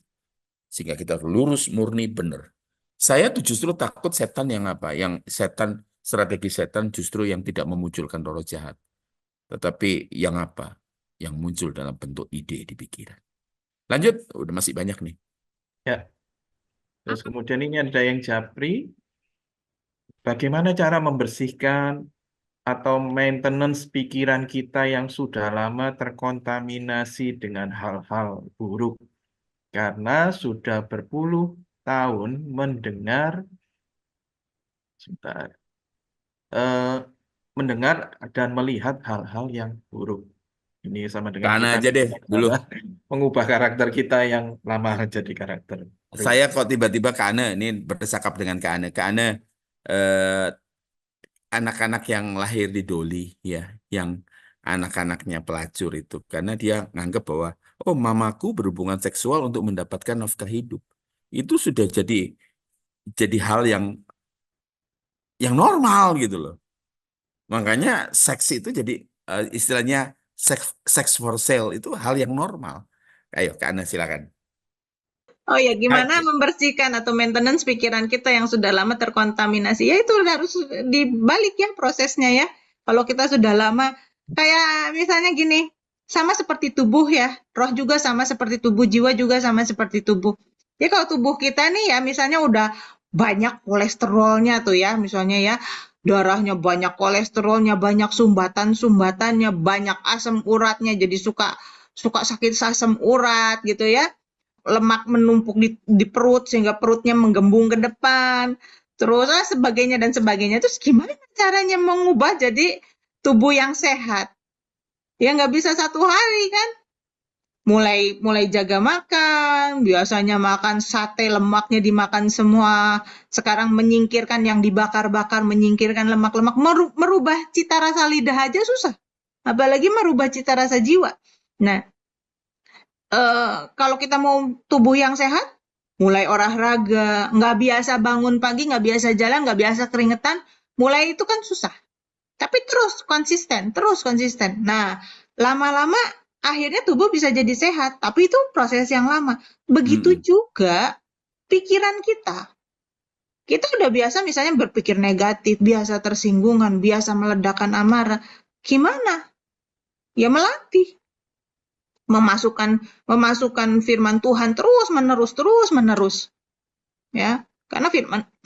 Sehingga kita lurus, murni, benar. Saya tuh justru takut setan yang apa? Yang setan, strategi setan justru yang tidak memunculkan roh jahat. Tetapi yang apa? Yang muncul dalam bentuk ide di pikiran. Lanjut, udah masih banyak nih. Ya. Terus kemudian ini ada yang japri. Bagaimana cara membersihkan atau maintenance pikiran kita yang sudah lama terkontaminasi dengan hal-hal buruk? Karena sudah berpuluh tahun mendengar, sebentar, eh, mendengar dan melihat hal-hal yang buruk. Ini sama dengan Karena kita aja deh dulu. mengubah karakter kita yang lama jadi karakter baru. Saya kok tiba-tiba ke Ane, ini bercakap dengan ke Ane, eh, anak-anak yang lahir di Doli, ya, yang anak-anaknya pelacur itu, karena dia nganggap bahwa, oh mamaku berhubungan seksual untuk mendapatkan nafkah hidup. Itu sudah jadi hal yang normal gitu loh. Makanya seks itu jadi istilahnya seks for sale itu hal yang normal. Ayo, Kak Ana silakan. Oh ya, gimana Hai. membersihkan atau maintenance pikiran kita yang sudah lama terkontaminasi? Ya itu harus dibalik ya prosesnya ya. Kalau kita sudah lama, kayak misalnya gini, sama seperti tubuh ya, roh juga sama seperti tubuh, jiwa juga sama seperti tubuh. Ya kalau tubuh kita nih ya, misalnya udah banyak kolesterolnya tuh ya, misalnya ya, darahnya banyak kolesterolnya, banyak sumbatan-sumbatannya, banyak asam uratnya, jadi suka suka sakit asam urat gitu ya, lemak menumpuk di perut sehingga perutnya menggembung ke depan, terus sebagainya dan sebagainya. Terus gimana caranya mengubah jadi tubuh yang sehat? Ya nggak bisa satu hari kan. Mulai mulai jaga makan, biasanya makan sate lemaknya dimakan semua. Sekarang menyingkirkan yang dibakar-bakar, menyingkirkan lemak-lemak, merubah cita rasa lidah aja susah. Apalagi merubah cita rasa jiwa. Nah, kalau kita mau tubuh yang sehat, mulai olahraga, nggak biasa bangun pagi, nggak biasa jalan, nggak biasa keringetan, mulai itu kan susah. Tapi terus konsisten. Nah, lama-lama akhirnya tubuh bisa jadi sehat, tapi itu proses yang lama. Begitu Mm-mm. juga pikiran kita. Kita udah biasa misalnya berpikir negatif, biasa tersinggungan, biasa meledakkan amarah. Gimana? Ya melatih. Memasukkan firman Tuhan terus menerus ya, karena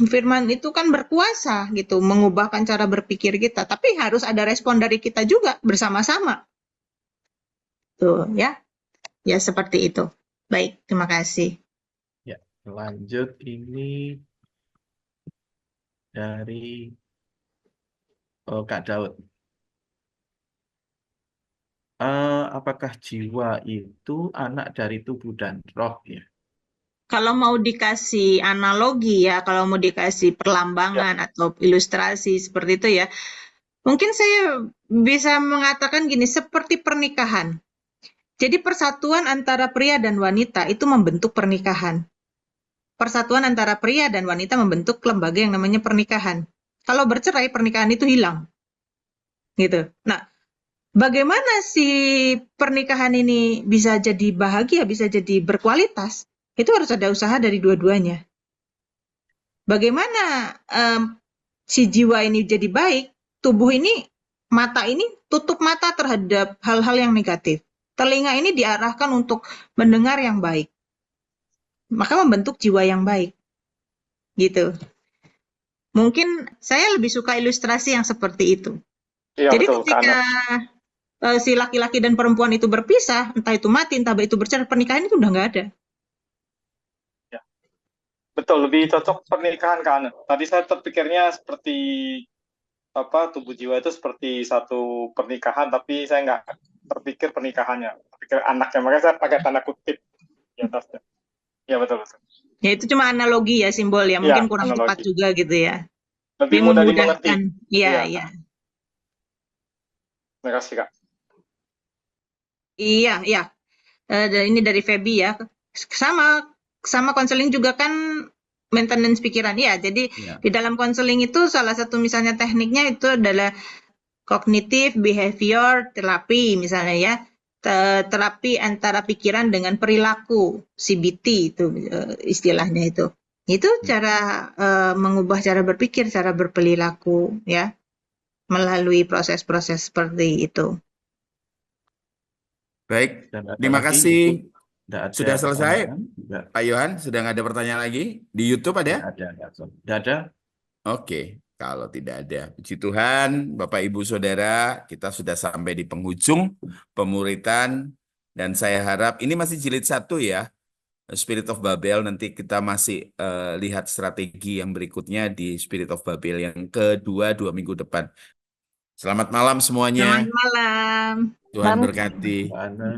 firman itu kan berkuasa gitu mengubahkan cara berpikir kita, tapi harus ada respon dari kita juga bersama-sama tuh ya, ya seperti itu. Baik, terima kasih. Ya, lanjut ini dari Kak Daud. Apakah jiwa itu anak dari tubuh dan roh ya? Kalau mau dikasih analogi ya, kalau mau dikasih Ya. perlambangan atau ilustrasi seperti itu ya, mungkin saya bisa mengatakan gini, seperti pernikahan. Jadi persatuan antara pria dan wanita itu membentuk pernikahan. Persatuan antara pria dan wanita membentuk lembaga yang namanya pernikahan. Kalau bercerai, pernikahan itu hilang. Gitu. Nah, bagaimana si pernikahan ini bisa jadi bahagia, bisa jadi berkualitas? Itu harus ada usaha dari dua-duanya. Bagaimana si jiwa ini jadi baik, tubuh ini, mata ini tutup mata terhadap hal-hal yang negatif. Telinga ini diarahkan untuk mendengar yang baik. Maka membentuk jiwa yang baik. Gitu. Mungkin saya lebih suka ilustrasi yang seperti itu. Iya Jadi betul, ketika si laki-laki dan perempuan itu berpisah, entah itu mati, entah itu bercerai, pernikahan itu udah nggak ada. Ya, betul, lebih cocok pernikahan kan. Tadi saya terpikirnya seperti tubuh jiwa itu seperti satu pernikahan, tapi saya nggak terpikir pernikahannya, terpikir anaknya. Makanya saya pakai tanda kutip di atasnya. Ya betul betul. Ya itu cuma analogi ya, simbol ya, mungkin Iya, kurang tepat analogi. juga gitu ya. Lebih Tapi mudah dimengerti. memudahkan. Iya, Iya, iya. terima kasih Kak. Iya, iya. Ini dari Feby ya. Sama sama konseling juga kan maintenance pikiran ya. Jadi Ya. di dalam konseling itu salah satu misalnya tekniknya itu adalah kognitif behavior terapi misalnya ya. Terapi antara pikiran dengan perilaku, CBT itu istilahnya itu. Itu cara mengubah cara berpikir, cara berperilaku ya melalui proses-proses seperti itu. Baik, Dan ada terima lagi kasih. YouTube, tidak ada Sudah selesai, pertanyaan? Tidak, Pak Yohan? Sudah nggak ada pertanyaan lagi? Di YouTube tidak ada? ada, Kak Son. Tidak ada. Oke, kalau tidak ada, puji Tuhan, Bapak Ibu Saudara, kita sudah sampai di penghujung pemuritan, dan saya harap ini masih jilid 1 ya, Spirit of Babel. Nanti kita masih lihat strategi yang berikutnya di Spirit of Babel yang kedua 2 minggu depan. Selamat malam semuanya, Selamat malam. Tuhan berkati. Mana